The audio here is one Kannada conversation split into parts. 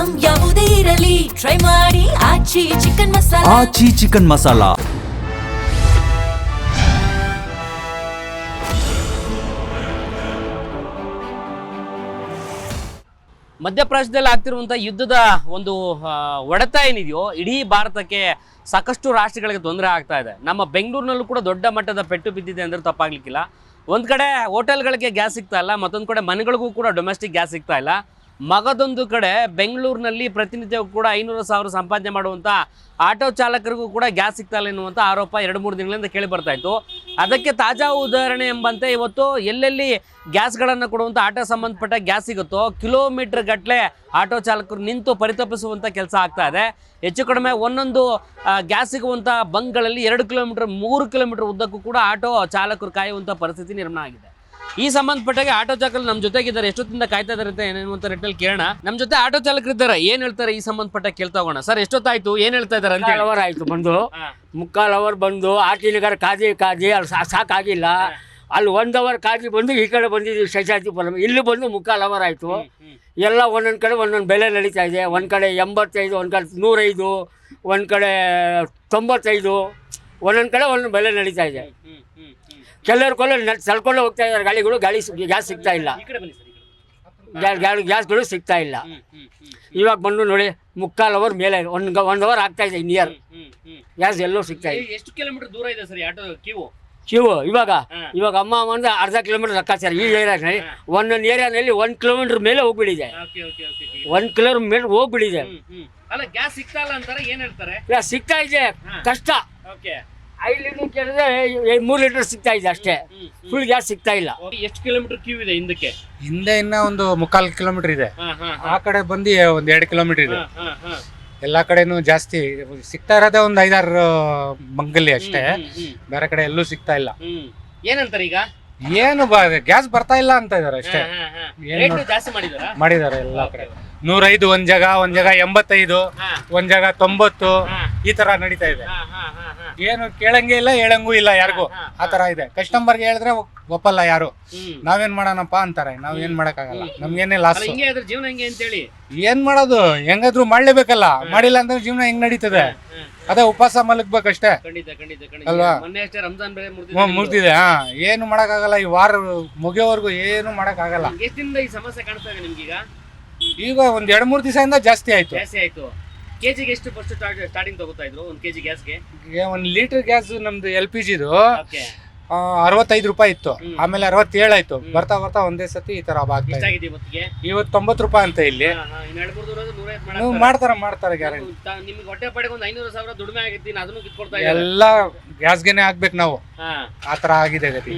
ಐಟಂ ಯಾವುದೇ ಇರಲಿ ಟ್ರೈ ಮಾಡಿ ಆಚಿ ಚಿಕನ್ ಮಸಾಲಾ. ಆಚಿ ಚಿಕನ್ ಮಸಾಲಾ. ಮಧ್ಯಪ್ರದೇಶದಲ್ಲಿ ಆಗ್ತಿರುವಂಥ ಯುದ್ಧದ ಒಂದು ಹೊಡೆತ ಏನಿದೆಯೋ ಇಡೀ ಭಾರತಕ್ಕೆ ಸಾಕಷ್ಟು ರಾಷ್ಟ್ರಗಳಿಗೆ ತೊಂದರೆ ಆಗ್ತಾ ಇದೆ. ನಮ್ಮ ಬೆಂಗಳೂರಿನಲ್ಲೂ ಕೂಡ ದೊಡ್ಡ ಮಟ್ಟದ ಪೆಟ್ಟು ಬಿದ್ದಿದೆ ಅಂದರೆ ತಪ್ಪಾಗ್ಲಿಕ್ಕಿಲ್ಲ. ಒಂದು ಕಡೆ ಹೋಟೆಲ್ಗಳಿಗೆ ಗ್ಯಾಸ್ ಸಿಗ್ತಾ ಇಲ್ಲ, ಮತ್ತೊಂದು ಕಡೆ ಮನೆಗಳಿಗೂ ಕೂಡ ಡೊಮೆಸ್ಟಿಕ್ ಗ್ಯಾಸ್ ಸಿಗ್ತಾ ಇಲ್ಲ. ಮಗದೊಂದು ಕಡೆ ಬೆಂಗಳೂರಿನಲ್ಲಿ ಪ್ರತಿನಿತ್ಯವೂ ಕೂಡ 500,000 ಸಂಪಾದನೆ ಮಾಡುವಂಥ ಆಟೋ ಚಾಲಕರಿಗೂ ಕೂಡ ಗ್ಯಾಸ್ ಸಿಗ್ತಾ ಇಲ್ಲ ಎನ್ನುವಂಥ ಆರೋಪ 2-3 ದಿನಗಳಿಂದ ಕೇಳಿ ಬರ್ತಾ ಇತ್ತು. ಅದಕ್ಕೆ ತಾಜಾ ಉದಾಹರಣೆ ಎಂಬಂತೆ ಇವತ್ತು ಎಲ್ಲೆಲ್ಲಿ ಗ್ಯಾಸ್ಗಳನ್ನು ಕೊಡುವಂಥ ಆಟೋ ಸಂಬಂಧಪಟ್ಟ ಗ್ಯಾಸ್ ಸಿಗುತ್ತೋ ಕಿಲೋಮೀಟರ್ ಗಟ್ಟಲೆ ಆಟೋ ಚಾಲಕರು ನಿಂತು ಪರಿತಪಿಸುವಂಥ ಕೆಲಸ ಆಗ್ತಾ ಇದೆ. ಹೆಚ್ಚು ಕಡಿಮೆ ಒಂದೊಂದು ಗ್ಯಾಸ್ ಸಿಗುವಂಥ ಬಂಕ್ಗಳಲ್ಲಿ 2 ಕಿಲೋಮೀಟರ್ 3 ಕಿಲೋಮೀಟರ್ ಉದ್ದಕ್ಕೂ ಕೂಡ ಆಟೋ ಚಾಲಕರು ಕಾಯುವಂಥ ಪರಿಸ್ಥಿತಿ ನಿರ್ಮಾಣ ಆಗಿದೆ. ಈ ಸಂಬಂಧಪಟ್ಟಾಗ ಆಟೋ ಚಾಲಕರು ನಮ್ಮ ಜೊತೆಗಿದ್ದಾರೆ, ಎಷ್ಟೊತ್ತಿಂದ ಕಾಯ್ತಾ ಇದ್ದಾರೆ ಅಂತ ಏನೇನುವಂತ ರೇಟಲ್ಲಿ ಕೇಳೋಣ. ನಮ್ಮ ಜೊತೆ ಆಟೋ ಚಾಲಕರು ಇದ್ದಾರೆ, ಏನ್ ಹೇಳ್ತಾರೆ ಈ ಸಂಬಂಧಪಟ್ಟ ಕೇಳ್ತಾ ಹೋಗೋಣ. ಸರ್ ಎಷ್ಟೊತ್ತಾಯ್ತು, ಏನ್ ಹೇಳ್ತಾ ಇದ್ದಾರೆ ಅಂತ? 3 ಅವರ್ ಆಯ್ತು ಬಂದು, 3/4 ಅವರ್ ಬಂದು ಆಟಿಲಿಗಾರ ಕಾದಿ ಅಲ್ಲಿ ಸಾಕಾಗಿಲ್ಲ. ಅಲ್ಲಿ 1 ಅವರ್ ಕಾದಿ ಬಂದು ಈ ಕಡೆ ಬಂದಿದ್ದೀವಿ ಶೇಷಾದ್ರಿಪುರಂ. ಇಲ್ಲಿ ಬಂದು 3/4 ಅವರ್ ಆಯ್ತು. ಎಲ್ಲ ಒಂದೊಂದು ಕಡೆ ಒಂದೊಂದು ಬೆಲೆ ನಡೀತಾ ಇದೆ. ಒಂದು ಕಡೆ 85, ಒಂದು ಕಡೆ 105, ಒಂದು ಕಡೆ 95, ಒಂದೊಂದು ಕಡೆ ಒಂದೊಂದು ಬೆಲೆ ನಡೀತಾ ಇದೆ. ಕೆಲವರು ಸಲ್ಕೊಂಡು ಹೋಗ್ತಾ ಇದ್ದಾರೆ ಗಾಳಿಗಳು. ಗ್ಯಾಸ್ ಸಿಗ್ತಾ ಇಲ್ಲ, ಗ್ಯಾಸ್ಗಳು ಸಿಗ್ತಾ ಇಲ್ಲ. ಇವಾಗ ಬಂದು ನೋಡಿ 3/4 ಅವರ್ ಮೇಲೆ 1 ಅವರ್ ಆಗ್ತಾ ಇದೆ. ನಿಯರ್ ಗ್ಯಾಸ್ ಎಲ್ಲೂ ಸಿಗ್ತಾ ಇದೆ. ಎಷ್ಟು ಕಿಲೋಮೀಟರ್ ದೂರ ಇದೆ ಸರ್ ಆಟೋ ಕ್ಯೂ? ಇವಾಗ ಅಮ್ಮ ಒಂದು ಅರ್ಧ ಕಿಲೋಮೀಟರ್ ಲೆಕ್ಕಾಚಾರ. ಈ ಏರಿಯಾನಲ್ಲಿ ಒಂದೊಂದು ಏರಿಯಾನಲ್ಲಿ 1 ಕಿಲೋಮೀಟರ್ ಮೇಲೆ ಹೋಗ್ಬಿಟ್ಟಿದೆ. 1 ಕಿಲೋಮೀಟರ್ ಮೇಲೆ ಹೋಗ್ಬಿಟ್ಟಿದೆ. ಗ್ಯಾಸ್ ಸಿಗ್ತಾ ಇಲ್ಲ ಅಂತಾರೆ, ಏನ್ ಹೇಳ್ತಾರೆ? ಗ್ಯಾಸ್ ಸಿಗ್ತಾ ಇದೆ, ಕಷ್ಟ. 5 ಲೀಟರ್ ಕೇಳಿದ್ರೆ 3 ಲೀಟರ್ ಸಿಗ್ತಾ ಇದೆ ಅಷ್ಟೇ. ಫುಲ್ ಗ್ಯಾಸ್ ಸಿಗ್ತಾ ಇಲ್ಲ. ಎಷ್ಟು ಕಿಲೋಮೀಟರ್ ಕ್ಯೂ ಇದೆ ಹಿಂದಕ್ಕೆ? ಹಿಂದೆ ಇನ್ನ ಒಂದು 3/4 ಕಿಲೋಮೀಟರ್ ಇದೆ. ಆ ಕಡೆ ಬಂದು ಒಂದು 2 ಕಿಲೋಮೀಟರ್ ಇದೆ. ಎಲ್ಲಾ ಕಡೆನೂ ಜಾಸ್ತಿ ಸಿಗ್ತಾ ಇರೋದೇ ಒಂದು 5-6 ಬಂಗಲ್ಲಿ ಅಷ್ಟೇ. ಬೇರೆ ಕಡೆ ಎಲ್ಲೂ ಸಿಗ್ತಾ ಇಲ್ಲ. ಏನಂತಾರೆ ಈಗ? ಏನು ಗ್ಯಾಸ್ ಬರ್ತಾ ಇಲ್ಲ ಅಂತ ಇದಾರೆ ಅಷ್ಟೇ. ಮಾಡಿದಾರೆ ಎಲ್ಲಾ ಕಡೆ. 105 ಒಂದ್ ಜಾಗ 85, ಒಂದ್ ಜಾಗ 90, ಈ ತರ ನಡೀತಾ ಇದೆ. ಏನು ಕೇಳಂಗೆ ಇಲ್ಲ, ಹೇಳಂಗೂ ಇಲ್ಲ ಯಾರಿಗೂ. ಆ ತರ ಇದೆ. ಕಸ್ಟಮರ್ಗೆ ಹೇಳಿದ್ರೆ ಒಪ್ಪಲ್ಲ ಯಾರು. ನಾವೇನ್ ಮಾಡೋಣಪ್ಪ ಅಂತಾರೆ. ನಾವ್ ಏನ್ ಮಾಡಕ್ಕಾಗಲ್ಲ, ನಮ್ಗೇನೆ ಲಾಸ್. ಜೀವನ ಹೆಂಗೆ ಅಂತೇಳಿ ಏನ್ ಮಾಡೋದು? ಹೆಂಗಾದ್ರು ಮಾಡ್ಲೇಬೇಕಲ್ಲ. ಮಾಡಿಲ್ಲ ಅಂದ್ರೆ ಜೀವನ ಹೆಂಗ್ ನಡೀತದೆ? ಅದೇ ಉಪವಾಸ ಮಲಗ್ಬೇಕಷ್ಟೇ ಅಲ್ವಾ? ಮುಗ್ದಿದೆ. ಏನು ಮಾಡಕ್ಕಾಗಲ್ಲ. ಈ ವಾರ ಮುಗಿಯೋವರೆಗೂ ಏನು ಮಾಡಕ್ಕಾಗಲ್ಲ. ಈ ಸಮಸ್ಯೆ ಕಾಣ್ತಾ ಇದೆ ನಿಮ್ಗೀಗ? ಈಗ ಒಂದ್ 2-3 ದಿವಸದಿಂದ ಜಾಸ್ತಿ ಆಯ್ತು. ಕೆಜಿಗೆ ಎಷ್ಟು ಫಸ್ಟ್ ಸ್ಟಾರ್ಟಿಂಗ್ ತಗೋತಾ ಇದ್ರು? 1 kg ಗ್ಯಾಸ್ಗೆ 1 ಲೀಟರ್ ಗ್ಯಾಸ್ ನಮ್ದು LPGದು 65 ರೂಪಾಯಿ ಇತ್ತು. ಆಮೇಲೆ 67 ಆಯ್ತು. ಬರ್ತಾ ಬರ್ತಾ ಒಂದೇ ಸತಿ ಈ ತರ ಇವತ್ತು 90 ರೂಪಾಯಿ ಅಂತ. ಇಲ್ಲಿ ಮಾಡ್ತಾರೆ ಗ್ಯಾರಂಟಿ. ನಿಮ್ಗೆ ಹೊಟ್ಟೆ ಪಡೆಗೆ ಒಂದು 500,000 ದುಡಿಮೆ ಆಗಿರ್ತೀನಿ, ಅದನ್ನು ಕಿತ್ಕೊಳ್ತಾ ಎಲ್ಲ ಗ್ಯಾಸ್ಗೆನೆ ಆಗ್ಬೇಕು ನಾವು. ಆತರ ಆಗಿದೆ ಗತಿ.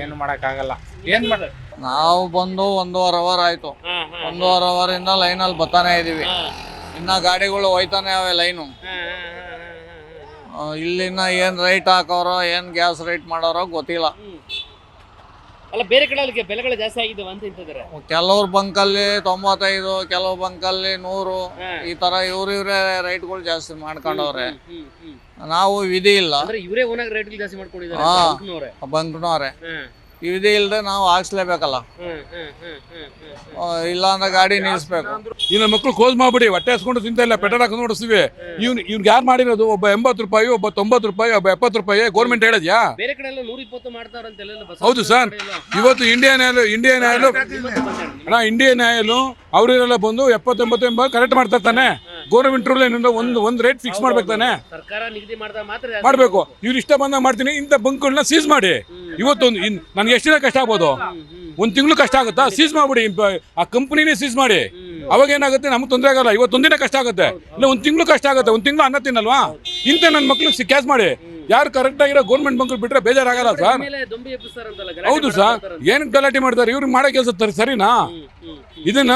ಏನು ಮಾಡಕ್ ಆಗಲ್ಲ. ಏನ್ ಮಾಡ ನಾವು ಬಂದು 1.5 ಅವರ್ ಆಯ್ತು. 1.5 ಅವರಿಂದ ಲೈನಲ್ಲಿ ಬರ್ತಾನೆ ಇದೀವಿ. ಇನ್ನ ಗಾಡಿಗಳು ಹೋಯ್ತಾನೆ ಅವೆ ಲೈನು. ಇಲ್ಲಿನ ಏನ್ ರೈಟ್ ಹಾಕೋರೋ ಏನ್ ಗ್ಯಾಸ್ ರೈಟ್ ಮಾಡೋರೋ ಗೊತ್ತಿಲ್ಲ. ಅಲ್ಲ, ಬೇರೆ ಕಡೆ ಬೆಲೆಗಳು ಜಾಸ್ತಿ ಆಗಿದ್ದಾವೆ ಅಂತ ಹೇಳ್ತಿದ್ದಾರೆ. ಕೆಲವ್ರ ಬಂಕಲ್ಲಿ 95, ಕೆಲವು ಬಂಕಲ್ಲಿ 100, ಈ ತರ ಇವ್ರೇ ರೈಟ್ಗಳು ಜಾಸ್ತಿ ಮಾಡ್ಕೊಂಡವ್ರೆ. ನಾವು ವಿಧಿ ಇಲ್ಲ. ಇವರೇ ಓನಾಗಿ ರೇಟ್ ಜಾಸ್ತಿ ಮಾಡ್ಕೊಂಡಿದ್ದಾರೆ ಬಂಕ್ನವ್ರೆ. ವಿಧಿ ಇಲ್ಲದೆ ನಾವು ಹಾಕ್ಸ್ಲೇಬೇಕಲ್ಲ. ಇಲ್ಲ ಅಂದ್ರೆ ಗಾಡಿ ನಿಲ್ಲಿಸ್ಬೇಕು. ಇನ್ನು ಮಕ್ಕಳು ಕ್ಲೋಸ್ ಮಾಡ್ಬಿಡಿ. ಹೊಟ್ಟೆ ಹಸ್ಕೊಂಡು ತಿಂತ ಇಲ್ಲ, ಪೆಟ್ರೋಲ್ ಹಾಕೊಂಡು ನೋಡಿಸ್ತೀವಿ. ಇವ್ನಿಗೆ ಯಾರು ಮಾಡಿರೋದು? ಒಬ್ಬ 80 ರೂಪಾಯಿ, ಒಬ್ಬ 90 ರೂಪಾಯಿ, ಒಬ್ಬ 70 ರೂಪಾಯಿ ಗೌರ್ಮೆಂಟ್ ಹೇಳಿದ್ಯಾ? ಬೇರೆ ಕಡೆ 120 ಮಾಡ್ತಾರಂತ. ಹೌದು ಸರ್. ಇವತ್ತು ಇಂಡಿಯನ್ ಆಯಿಲ್ ಅವರೆಲ್ಲ ಬಂದು 70-80 ಕರೆಕ್ಟ್ ಮಾಡ್ತಾರೆ ತಾನೆ. ಗೌರ್ಮೆಂಟ್ ರೂಲ್ ಏನಿಲ್ಲ, ಒಂದು ರೇಟ್ ಫಿಕ್ಸ್ ಮಾಡ್ಬೇಕು ತಾನೆ. ಸರ್ಕಾರ ನಿಗದಿ ಮಾಡ್ಬೇಕು. ಇವ್ರು ಇಷ್ಟ ಬಂದಾಗ ಮಾಡ್ತೀನಿ. ಇಂಥ ಬಂಕ್ಗಳನ್ನ ಸೀಸ್ ಮಾಡಿ. ಇವತ್ತೊಂದು ನನ್ಗೆ ಎಷ್ಟು ದಿನ ಕಷ್ಟ ಆಗ್ಬೋದು? 1 ತಿಂಗಳು ಕಷ್ಟ ಆಗುತ್ತಾ? ಸೀಸ್ ಮಾಡ್ಬಿಡಿ. ಆ ಕಂಪ್ನಿನೇ ಸೀಸ್ ಮಾಡಿ. ಅವಾಗ ಏನಾಗುತ್ತೆ? ನಮ್ಗೆ ತೊಂದರೆ ಆಗಲ್ಲ. ಇವತ್ತೊಂದಿನ ಕಷ್ಟ ಆಗುತ್ತೆ, ಇಲ್ಲ 1 ತಿಂಗಳು ಕಷ್ಟ ಆಗುತ್ತೆ. 1 ತಿಂಗಳು ಅನ್ನ ತಿನ್ನಲ್ವಾ? ಇಂಥ ನನ್ನ ಮಕ್ಳಿಗೆ ಕ್ಯಾಚ್ ಮಾಡಿ. ಯಾರು ಕರೆಕ್ಟ್ ಆಗಿರೋ ಗೌರ್ಮೆಂಟ್ ಬಂಕ್ ಬಿಟ್ರೆ ಬೇಜಾರಾಗಲ್ಲ ಸರ್. ಹೌದು ಸರ್. ಏನ್ ಗಲಾಟೆ ಮಾಡ್ತಾರೆ ಇವ್ರಿಗೆ ಮಾಡೋ ಕೆಲಸ ಸರಿನಾ? ಇದನ್ನ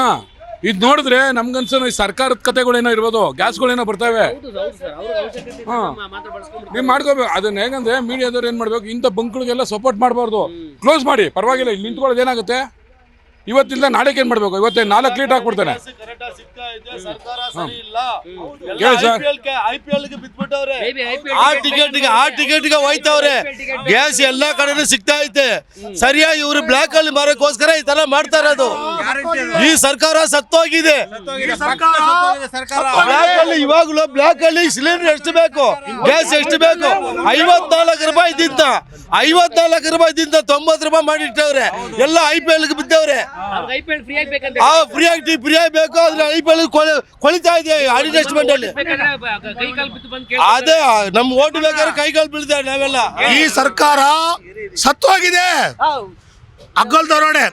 ಇದು ನೋಡಿದ್ರೆ ನಮ್ಗನ್ಸೋ ಸರ್ಕಾರದ ಕತೆಗಳೇನೋ ಇರ್ಬೋದು, ಗ್ಯಾಸ್ಗಳೇನೋ ಬರ್ತವೆ. ನೀವು ಮಾಡ್ಕೋಬೇಕು. ಅದನ್ನ ಹೇಗಂದ್ರೆ ಮೀಡಿಯಾದವ್ರು ಏನ್ ಮಾಡ್ಬೇಕು? ಇಂಥ ಬಂಕ್ಗಳಿಗೆಲ್ಲ ಸಪೋರ್ಟ್ ಮಾಡಬಾರ್ದು. ಕ್ಲೋಸ್ ಮಾಡಿ, ಪರವಾಗಿಲ್ಲ. ಇಲ್ಲಿ ನಿಂತ್ಕೊಳ್ಳೋದು ಏನಾಗುತ್ತೆ? ಇವತ್ತಿಂದ ನಾಳೆಗೆ ಏನು ಮಾಡಬೇಕು? ಇವತ್ತೇ 4 ಲೀಟರ್ ಹಾಕ್ಬಿಡ್ತಾನೆ. ಹೇಳಿ ಸರ್. IPL ಗೆ ಬಿಟ್ಬಿಟ್ಟವ್ರೆ, ಆ ಟಿಕೆಟ್ಗೆ ಹೋಯ್ತವ್ರೆ. ಗ್ಯಾಸ್ ಎಲ್ಲಾ ಕಡೆನೂ ಸಿಗ್ತಾ ಐತೆ. ಸರಿಯಾಗಿ ಇವರು ಬ್ಲಾಕ್ ಅಲ್ಲಿ ಮಾರಕ್ಕೋಸ್ಕರ ಈ ತರ ಮಾಡ್ತಾ ಇರೋದು. ಈ ಸರ್ಕಾರ ಸತ್ತೋಗಿದೆ. ಬ್ಲಾಕ್ ಅಲ್ಲಿ ಇವಾಗಲೂ ಬ್ಲಾಕ್ ಅಲ್ಲಿ ಸಿಲಿಂಡರ್ ಎಷ್ಟು ಬೇಕು, ಗ್ಯಾಸ್ ಎಷ್ಟು ಬೇಕು? 54 ರೂಪಾಯಿದಿಂದ 90 ರೂಪಾಯಿ ಮಾಡಿಟ್ಟವ್ರೆ. ಎಲ್ಲ IPL ಗೆ ಬಿದ್ದವ್ರೆ. ಫ್ರೀ ಆಗಿ ಬೇಕು. ಆದ್ರೆ IPL ಕೊಳಿತಾ ಇದೆ ಅಡ್ಜಸ್ಟ್ಮೆಂಟ್ ಅಲ್ಲಿ. ಅದೇ ನಮ್ ಓಟ್ ಬೇಕಾದ್ರೆ ಕೈಕಾಲು ಬೀಳ್ತಾರೆ ನಾವೆಲ್ಲ. ಈ ಸರ್ಕಾರ ಸತ್ತೋಗಿದೆ. ಅಗ್ಗೋಲ್ ದರೋಡೆ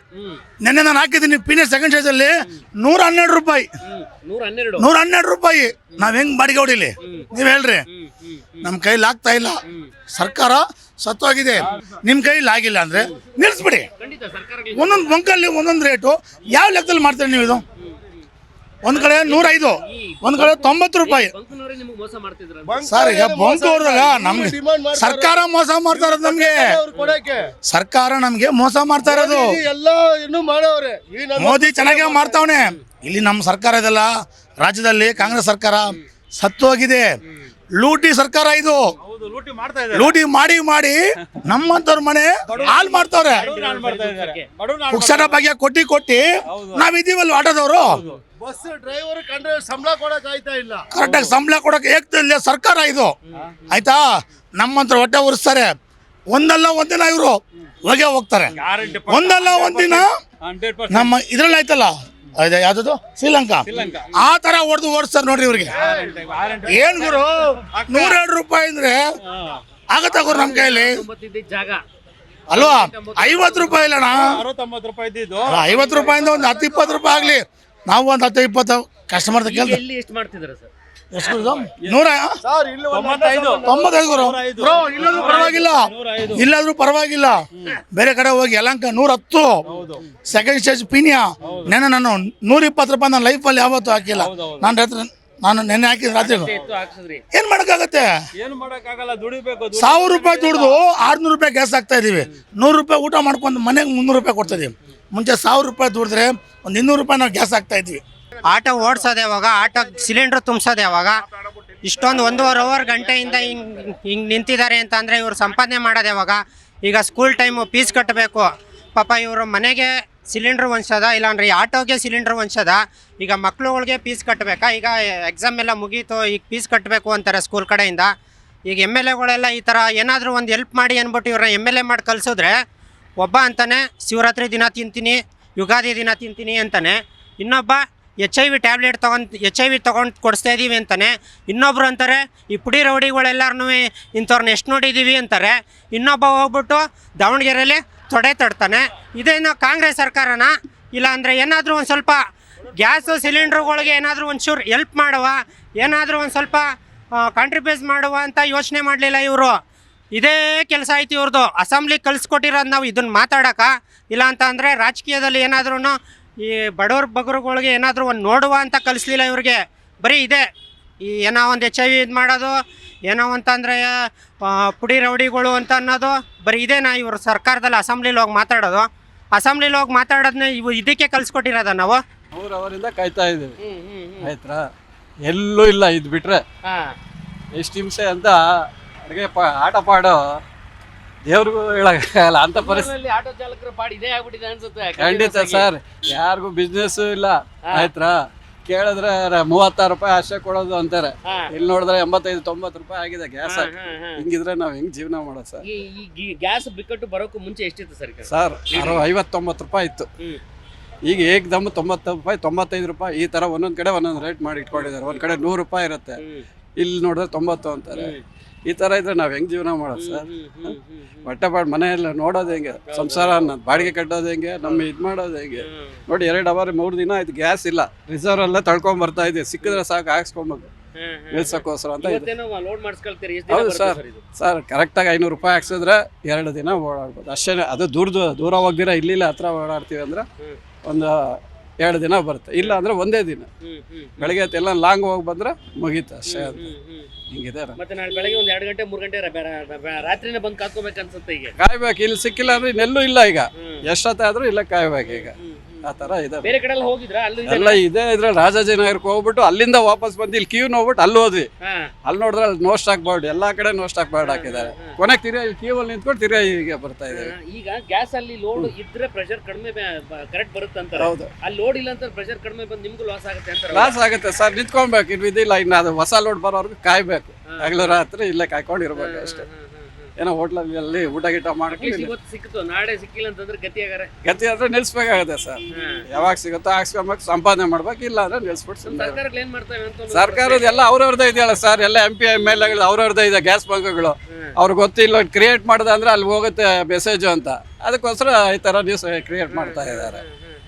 ನೆನ್ನೆ ನಾನು ಹಾಕಿದ್ದೀನಿ ಪೀನೆ ಸೆಕೆಂಡ್ ಸ್ಟೇಜ್ ಅಲ್ಲಿ 112 ರೂಪಾಯಿ. 112 ರೂಪಾಯಿ. ನಾವ್ ಹೆಂಗ್ ಬಾಡಿಗೆ ಹೊಡಿಲಿ ನೀವ್ ಹೇಳ್ರಿ? ನಮ್ ಕೈಲಿ ಆಗ್ತಾ ಇಲ್ಲ. ಸರ್ಕಾರ ಸತ್ತೋಗಿದೆ. ನಿಮ್ ಕೈಲಿ ಆಗಿಲ್ಲ ಅಂದ್ರೆ ನಿಲ್ಸ್ಬಿಡಿ. ಒಂದೊಂದು ಬಂಕಲ್ಲಿ ಒಂದೊಂದು ರೇಟು. ಯಾವ ಲೆಕ್ಕದಲ್ಲಿ ಮಾಡ್ತೀರಿ ನೀವು? ಇದು ಒಂದ್ ಕಡೆ 105, ಒಂದ್ ಕಡೆ 90 ರೂಪಾಯಿ. ಸರ್ ಈಗ ಬಂಕ್ ಅವ್ರದಾಗ ನಮ್ಗೆ ಸರ್ಕಾರ ಮೋಸ ಮಾಡ್ತಾ ಇರೋದು. ನಮ್ಗೆ ಸರ್ಕಾರ ನಮ್ಗೆ ಮೋಸ ಮಾಡ್ತಾ ಇರೋದು. ಎಲ್ಲ ಇನ್ನು ಮಾಡವ್ರೆ. ಮೋದಿ ಚೆನ್ನಾಗಿ ಮಾಡ್ತಾವನೆ. ಇಲ್ಲಿ ನಮ್ಮ ಸರ್ಕಾರ ಇದೆಲ್ಲ ರಾಜ್ಯದಲ್ಲಿ ಕಾಂಗ್ರೆಸ್ ಸರ್ಕಾರ ಸತ್ತೋಗಿದೆ. ಲೂಟಿ ಸರ್ಕಾರ ಇದು. ಲೂಟಿ ಮಾಡಿ ಮಾಡಿ ನಮ್ಮಂತವ್ರ ಮನೆ ಹಾಲ್ ಮಾಡ್ತಾವ್ರೆ. ಪುಕ್ಷಟ ಭಾಗ್ಯ ಕೊಟ್ಟಿ ನಾವಿದೀವಲ್ಲ ಆಟೋದವರು. ಬಸ್ ಡ್ರೈವರ್ ಕಂಡ್ರೆ ಸಂಬಳ ಕೊಡಕ್ ಆಯ್ತಾ ಇಲ್ಲ. ಕರೆಕ್ಟಾಗಿ ಸಂಬಳ ಕೊಡಕ್ಕೆ ಏಕ್ತಿಲ್ಲ ಸರ್ಕಾರ ಇದು. ಆಯ್ತಾ? ನಮ್ಮಂತರ ಹೊಟ್ಟೆ ಉರಿಸ್ತಾರೆ. ಒಂದಲ್ಲ ಒಂದಿನ ಇವರು ಹೋಗೇ ಹೋಗ್ತಾರೆ. ಒಂದಲ್ಲ ಒಂದಿನ ನಮ್ಮ ಇದ್ರಲ್ಲಿ ಆಯ್ತಲ್ಲ ಯಾವ್ದು ಶ್ರೀಲಂಕಾ, ಆ ತರ ಓಡಿಸ್ತಾರೆ ನೋಡ್ರಿ ಇವ್ರಿಗೆ. ಏನ್ ಗುರು 102 ರೂಪಾಯಿ ಅಂದ್ರೆ ಆಗತ್ತ ಗುರು ನಮ್ ಕೈಲಿ? ಅಲ್ವಾ? 50 ರೂಪಾಯಿ ಇಲ್ಲಣ್ಣ, 50 ರೂಪಾಯಿಂದ ಒಂದು 10-20 ರೂಪಾಯಿ ಆಗ್ಲಿ. ನಾವು ಒಂದು 10-20 ಕಸ್ಟಮರ್ ಕೇಳ್ತೀವಿ. ಎಷ್ಟು ಮಾಡ್ತಿದ್ರ ಸರ್? ಎಷ್ಟು 95 ಗುರು. ಬ್ರೋ ಇಲ್ಲಾದ್ರೂ ಪರವಾಗಿಲ್ಲ, ಇಲ್ಲಾದ್ರೂ ಪರವಾಗಿಲ್ಲ. ಬೇರೆ ಕಡೆ ಹೋಗಿ ಯಲಂಕ 110 ಸೆಕೆಂಡ್ ಸ್ಟೇಜ್ ಪೀನಿಯ. ನೆನೆ ನಾನು 120 ರೂಪಾಯಿ ನನ್ನ ಲೈಫಲ್ಲಿ ಯಾವತ್ತೂ ಹಾಕಿಲ್ಲ. ನಾನು ನೆನ್ನೆ ಹಾಕಿದ ರಾತ್ರಿ. ಏನ್ ಮಾಡಕ್ಕಾಗತ್ತೆ? 1000 ರೂಪಾಯಿ ದುಡ್ದು 600 ರೂಪಾಯಿ ಗ್ಯಾಸ್ ಹಾಕ್ತಾ ಇದೀವಿ. 100 ರೂಪಾಯಿ ಊಟ ಮಾಡ್ಕೊಂಡು ಮನೆಗೆ 300 ರೂಪಾಯಿ ಕೊಡ್ತಾ ಇದೀವಿ. ಮುಂಚೆ 1000 ರೂಪಾಯಿ ದುಡಿದ್ರೆ ಒಂದು 200 ರೂಪಾಯಿ ನಾವು ಗ್ಯಾಸ್ ಹಾಕ್ತಾ ಇದ್ವಿ. ಆಟೋ ಓಡಿಸೋದು ಯಾವಾಗ? ಆಟೋ ಸಿಲಿಂಡ್ರ್ ತುಂಬಿಸೋದು ಯಾವಾಗ? ಇಷ್ಟೊಂದು 1.5 ಅವರ್ ಗಂಟೆಯಿಂದ ಹಿಂಗೆ ನಿಂತಿದ್ದಾರೆ ಅಂತ ಅಂದರೆ ಇವರು ಸಂಪಾದನೆ ಮಾಡೋದು ಯಾವಾಗ? ಈಗ ಸ್ಕೂಲ್ ಟೈಮು ಫೀಸ್ ಕಟ್ಟಬೇಕು. ಪಾಪ ಇವರು ಮನೆಗೆ ಸಿಲಿಂಡ್ರ್ ಹೊಂದ್ಸೋದ, ಇಲ್ಲಾಂದ್ರೆ ಆಟೋಗೆ ಸಿಲಿಂಡ್ರ್ ಹೊಂದ್ಸೋದ? ಈಗ ಮಕ್ಳುಗಳಿಗೆ ಫೀಸ್ ಕಟ್ಟಬೇಕಾ? ಈಗ ಎಕ್ಸಾಮ್ ಎಲ್ಲ ಮುಗೀತು, ಈಗ ಫೀಸ್ ಕಟ್ಟಬೇಕು ಅಂತಾರೆ ಸ್ಕೂಲ್ ಕಡೆಯಿಂದ. ಈಗ MLAಗಳೆಲ್ಲ ಈ ಥರ ಏನಾದರೂ ಒಂದು ಹೆಲ್ಪ್ ಮಾಡಿ ಅಂದ್ಬಿಟ್ಟು ಇವ್ರನ್ನ MLA ಮಾಡಿ ಕಳಿಸಿದ್ರೆ, ಒಬ್ಬ ಅಂತಾನೆ ಶಿವರಾತ್ರಿ ದಿನ ತಿಂತೀನಿ, ಯುಗಾದಿ ದಿನ ತಿಂತೀನಿ ಅಂತಾನೆ. ಇನ್ನೊಬ್ಬ HIV ಟ್ಯಾಬ್ಲೆಟ್ ತೊಗೊಂಡು ಕೊಡಿಸ್ತಾ ಇದ್ದೀವಿ ಅಂತಾನೆ. ಇನ್ನೊಬ್ರು ಅಂತಾರೆ ಈ ಪುಡಿ ರೌಡಿಗಳೆಲ್ಲರೂ ಇಂಥವ್ರನ್ನ ಎಷ್ಟು ನೋಡಿದ್ದೀವಿ ಅಂತಾರೆ. ಇನ್ನೊಬ್ಬ ಹೋಗ್ಬಿಟ್ಟು ದಾವಣಗೆರೆಯಲ್ಲಿ ತೊಡೆ ತಡ್ತಾನೆ. ಇದೇನೋ ಕಾಂಗ್ರೆಸ್ ಸರ್ಕಾರನ? ಇಲ್ಲ ಅಂದರೆ ಏನಾದರೂ ಒಂದು ಸ್ವಲ್ಪ ಗ್ಯಾಸು ಸಿಲಿಂಡ್ರುಗಳಿಗೆ ಏನಾದರೂ ಒಂಚೂರು ಹೆಲ್ಪ್ ಮಾಡುವ, ಏನಾದರೂ ಒಂದು ಸ್ವಲ್ಪ ಕಾಂಟ್ರಿಬ್ಯೂಟ್ ಮಾಡುವ ಅಂತ ಯೋಚನೆ ಮಾಡಲಿಲ್ಲ ಇವರು. ಇದೇ ಕೆಲಸ ಆಯ್ತು ಇವ್ರದ್ದು. ಅಸೆಂಬ್ಲಿಗೆ ಕಳಿಸ್ಕೊಟ್ಟಿರೋದು ನಾವು ಇದನ್ನು ಮಾತಾಡೋಕೆ. ಇಲ್ಲ ಅಂತ ಅಂದರೆ ರಾಜಕೀಯದಲ್ಲಿ ಏನಾದ್ರೂ ಈ ಬಡವ್ರ ಬಗರುಗಳಿಗೆ ಏನಾದರೂ ಒಂದು ನೋಡುವ ಅಂತ ಕಲಿಸ್ಲಿಲ್ಲ ಇವ್ರಿಗೆ. ಬರೀ ಇದೆ ಈ ಏನೋ ಒಂದು HIV ಇದು ಮಾಡೋದು, ಏನೋ ಅಂತಂದರೆ ಪುಡಿ ರೌಡಿಗಳು ಅಂತ ಅನ್ನೋದು. ಬರೀ ಇದೇನಾ ಇವರು ಸರ್ಕಾರದಲ್ಲಿ ಅಸೆಂಬ್ಲಿಲಿ ಹೋಗಿ ಮಾತಾಡೋದು? ಅಸೆಂಬ್ಲಿಲಿ ಹೋಗಿ ಮಾತಾಡೋದನ್ನ ಇದಕ್ಕೆ ಕಲಿಸ್ಕೊಟ್ಟಿರೋದ ನಾವು? 3 ಅವರಿಂದ ಕಾಯ್ತಾ ಇದ್ದೀವಿ. ಆಯ್ತಾ? ಎಲ್ಲೂ ಇಲ್ಲ. ಇದು ಬಿಟ್ರೆ ಎಷ್ಟು ಹಿಂಸೆ ಅಂತ ಅಡುಗೆ ಆಟ ಪಾಡೋ ದೇವ್ರಿಗೂ ಹೇಳಕ್ಕಾಗಲ್ಲ ಅಂತ ಪರಿಸ್ಥಿತಿ. ಆಟೋ ಚಾಲಕರ ಪಾಡು ಇದೇ ಆಗ್ಬಿಟ್ಟಿದೆ ಅನ್ಸುತ್ತೆ. ಖಂಡಿತ ಸರ್. ಯಾರಿಗೂ ಬಿಸ್ನೆಸ್ ಇಲ್ಲ. ಆಯ್ತಾ? ಕೇಳಿದ್ರೆ 36 ರೂಪಾಯಿ ಅಷ್ಟೇ ಕೊಡೋದು ಅಂತಾರೆ. ಇಲ್ಲಿ ನೋಡಿದ್ರೆ 85-90 ರೂಪಾಯಿ ಆಗಿದೆ ಗ್ಯಾಸ್. ಹಿಂಗಿದ್ರೆ ನಾವ್ ಹೆಂಗ್ ಜೀವನ ಮಾಡೋದು ಸರ್? ಈ ಗ್ಯಾಸ್ ಬಿಕ್ಕಟ್ಟು ಬರೋಕ್ಕೂ ಮುಂಚೆ ಎಷ್ಟಿತ್ತು ಸರ್? ಸರ್ 59 ರೂಪಾಯಿ ಇತ್ತು. ಈಗ ಏಕದಮ್ 90 ರೂಪಾಯಿ 95 ರೂಪಾಯಿ ಈ ತರ ಒಂದೊಂದ್ ಕಡೆ ಒಂದೊಂದು ರೇಟ್ ಮಾಡಿ ಇಟ್ಕೊಂಡಿದ್ದಾರೆ. ಒಂದ್ ಕಡೆ 100 ರೂಪಾಯಿ ಇರುತ್ತೆ, ಇಲ್ಲಿ ನೋಡಿದ್ರೆ 90 ಅಂತಾರೆ. ಈ ತರ ಇದ್ರೆ ನಾವ್ ಹೆಂಗ್ ಜೀವನ ಮಾಡೋದು ಸರ್? ಹೊಟ್ಟೆ ಪಾಡು ಮನೆಯಲ್ಲ ನೋಡೋದು ಹೆಂಗೆ? ಸಂಸಾರ ಬಾಡಿಗೆ ಕಟ್ಟೋದು ಹೆಂಗೆ? ನಮ್ಮ ಇದು ಮಾಡೋದು ಹೆಂಗೆ? ನೋಡಿ 2 ಅವರ್ 3 ದಿನ ಆಯ್ತು ಗ್ಯಾಸ್ ಇಲ್ಲ. ರಿಸರ್ವ್ ಎಲ್ಲ ತಳ್ಕೊಂಡ್ ಬರ್ತಾ ಇದ್ವಿ. ಸಿಕ್ಕಿದ್ರೆ ಸಾಕು ಹಾಕ್ಸ್ಕೊಬೇಕು ನಿಲ್ಸಕ್ಕೋಸ್ಕರ ಅಂತ. ಹೌದು ಸರ್ ಕರೆಕ್ಟಾಗಿ 500 ರೂಪಾಯಿ ಹಾಕ್ಸಿದ್ರೆ 2 ದಿನ ಓಡಾಡ್ಬೋದು ಅಷ್ಟೇ. ಅದು ದೂರ ಹೋಗ್ದಿರ ಇಲ್ಲಿಲ್ಲ ಹತ್ರ ಓಡಾಡ್ತೀವಿ ಅಂದ್ರೆ ಒಂದು 2 ದಿನ ಬರುತ್ತೆ. ಇಲ್ಲ ಅಂದ್ರೆ ಒಂದೇ ದಿನ. ಬೆಳಗ್ಗೆ ಎಲ್ಲ ಲಾಂಗ್ ಹೋಗಿ ಬಂದ್ರೆ ಮುಗೀತು ಅಷ್ಟೇ. ಹಿಂಗಿದೆ. ಮತ್ತೆ ನಾಳೆ ಬೆಳಗ್ಗೆ ಒಂದು 2 ಗಂಟೆ 3 ಗಂಟೆ ರಾತ್ರಿನೇ ಬಂದು ಕಾತ್ಕೋಬೇಕು ಅನ್ಸುತ್ತೆ. ಈಗ ಕಾಯ್ಬೇಕು. ಇಲ್ಲಿ ಸಿಕ್ಕಿಲ್ಲ ಅಂದ್ರೆ ಇನ್ನೆಲ್ಲೂ ಇಲ್ಲ. ಈಗ ಎಷ್ಟೊತ್ತಾದ್ರೂ ಇಲ್ಲ ಕಾಯ್ಬೇಕು. ಈಗ ಆ ಥರ ಇದೆ. ಬೇರೆ ಕಡೆ ಎಲ್ಲ ಹೋಗಿದ್ರಾ? ಅಲ್ಲೂ ಇದೆ? ಎಲ್ಲ ಇದೆ ಇದ್ರಲ್ಲಿ ರಾಜಾಜಿನಗರಕ್ಕೆ ಹೋಗ್ಬಿಟ್ಟು ಅಲ್ಲಿಂದ ವಾಪಸ್ ಬಂದು ಇಲ್ಲಿ ಕ್ಯೂ ಹೋಗ್ಬಿಟ್ಟು ಅಲ್ಲಿ ಹೋದ್ವಿ. ಅಲ್ಲಿ ನೋಡಿದ್ರೆ ಅಲ್ಲಿ ನೋ ಸ್ಟಾಕ್ ಬೋರ್ಡ್, ಎಲ್ಲಾ ಕಡೆ ನೋ ಸ್ಟಾಕ್ ಬೋರ್ಡ್ ಹಾಕಿದ್ದಾರೆ. ಕೊನೆಗೆ ತಿರ್ಗಾ ಇಲ್ಲಿ ಕ್ಯೂ ಅಲ್ಲಿ ನಿಂತ್ಕೊಂಡು ತಿರ್ಗಾ ಹೀಗೆ ಬರ್ತಾ ಇದ್ದೇವೆ. ಈಗ ಗ್ಯಾಸ್ ಅಲ್ಲಿ ಲೋಡ್ ಇದ್ರೆ ಪ್ರೆಷರ್ ಕಡಿಮೆ ಕರೆಕ್ಟ್ ಬರುತ್ತೆ ಅಂತ. ಹೌದು. ಅಲ್ಲಿ ಲೋಡ್ ಇಲ್ಲ ಅಂತ ಪ್ರೆಷರ್ ಕಡಿಮೆ ಬಂದು ನಿಮ್ಗೂ ಲಾಸ್ ಆಗುತ್ತೆ ಅಂತ. ಲಾಸ್ ಆಗುತ್ತೆ ಸರ್, ನಿಂತ್ಕೊಬೇಕು. ಇನ್ನು ಇದಿಲ್ಲ, ಇನ್ನು ಅದು ಹೊಸ ಲೋಡ್ ಬರೋರ್ಗು ಕಾಯ್ಬೇಕು. ಹಗಲು ರಾತ್ರಿ ಇಲ್ಲೇ ಕಾಯ್ಕೊಂಡಿರ್ಬೇಕು ಅಷ್ಟೇ. ಏನೋ ಹೋಟ್ಲಲ್ಲಿ ಊಟ ಗೀಟ ಮಾಡ್ಕೊಂಡು ಇವತ್ತು ಸಿಕ್ತು, ನಾಳೆ ಸಿಕ್ಕಿಲ್ಲ ಅಂತಂದ್ರೆ ಗತಿ ಆದ್ರೆ ನಿಲ್ಸ್ಬೇಕಾಗತ್ತೆ ಸರ್. ಯಾವಾಗ ಸಿಗುತ್ತೋ ಹಾಕ್ಸ್ಕೊಬೇಕು, ಸಂಪಾದನೆ ಮಾಡ್ಬೇಕು. ಇಲ್ಲ ಅಂದ್ರೆ ನಿಲ್ಸ್ಬಿಟ್ಟು ಸರ್ಕಾರಗಳು ಏನ್ ಮಾಡ್ತವೆ ಅಂತ. ಸರ್ಕಾರದ ಎಲ್ಲ ಅವ್ರವ್ರದ್ದೇ ಇದೆಯಲ್ಲ ಸರ್, ಎಲ್ಲ MP MLAಗಳು ಅವ್ರವ್ರದ್ದೇ ಇದೆ. ಗ್ಯಾಸ್ ಬಂಕ್ಗಳು ಅವ್ರಿಗೆ ಗೊತ್ತಿಲ್ಲ, ಕ್ರಿಯೇಟ್ ಮಾಡಿದೆ ಅಂದ್ರೆ ಅಲ್ಲಿ ಹೋಗುತ್ತೆ ಮೆಸೇಜ್ ಅಂತ. ಅದಕ್ಕೋಸ್ಕರ ಈ ತರ ನ್ಯೂಸ್ ಕ್ರಿಯೇಟ್ ಮಾಡ್ತಾ ಇದ್ದಾರೆ.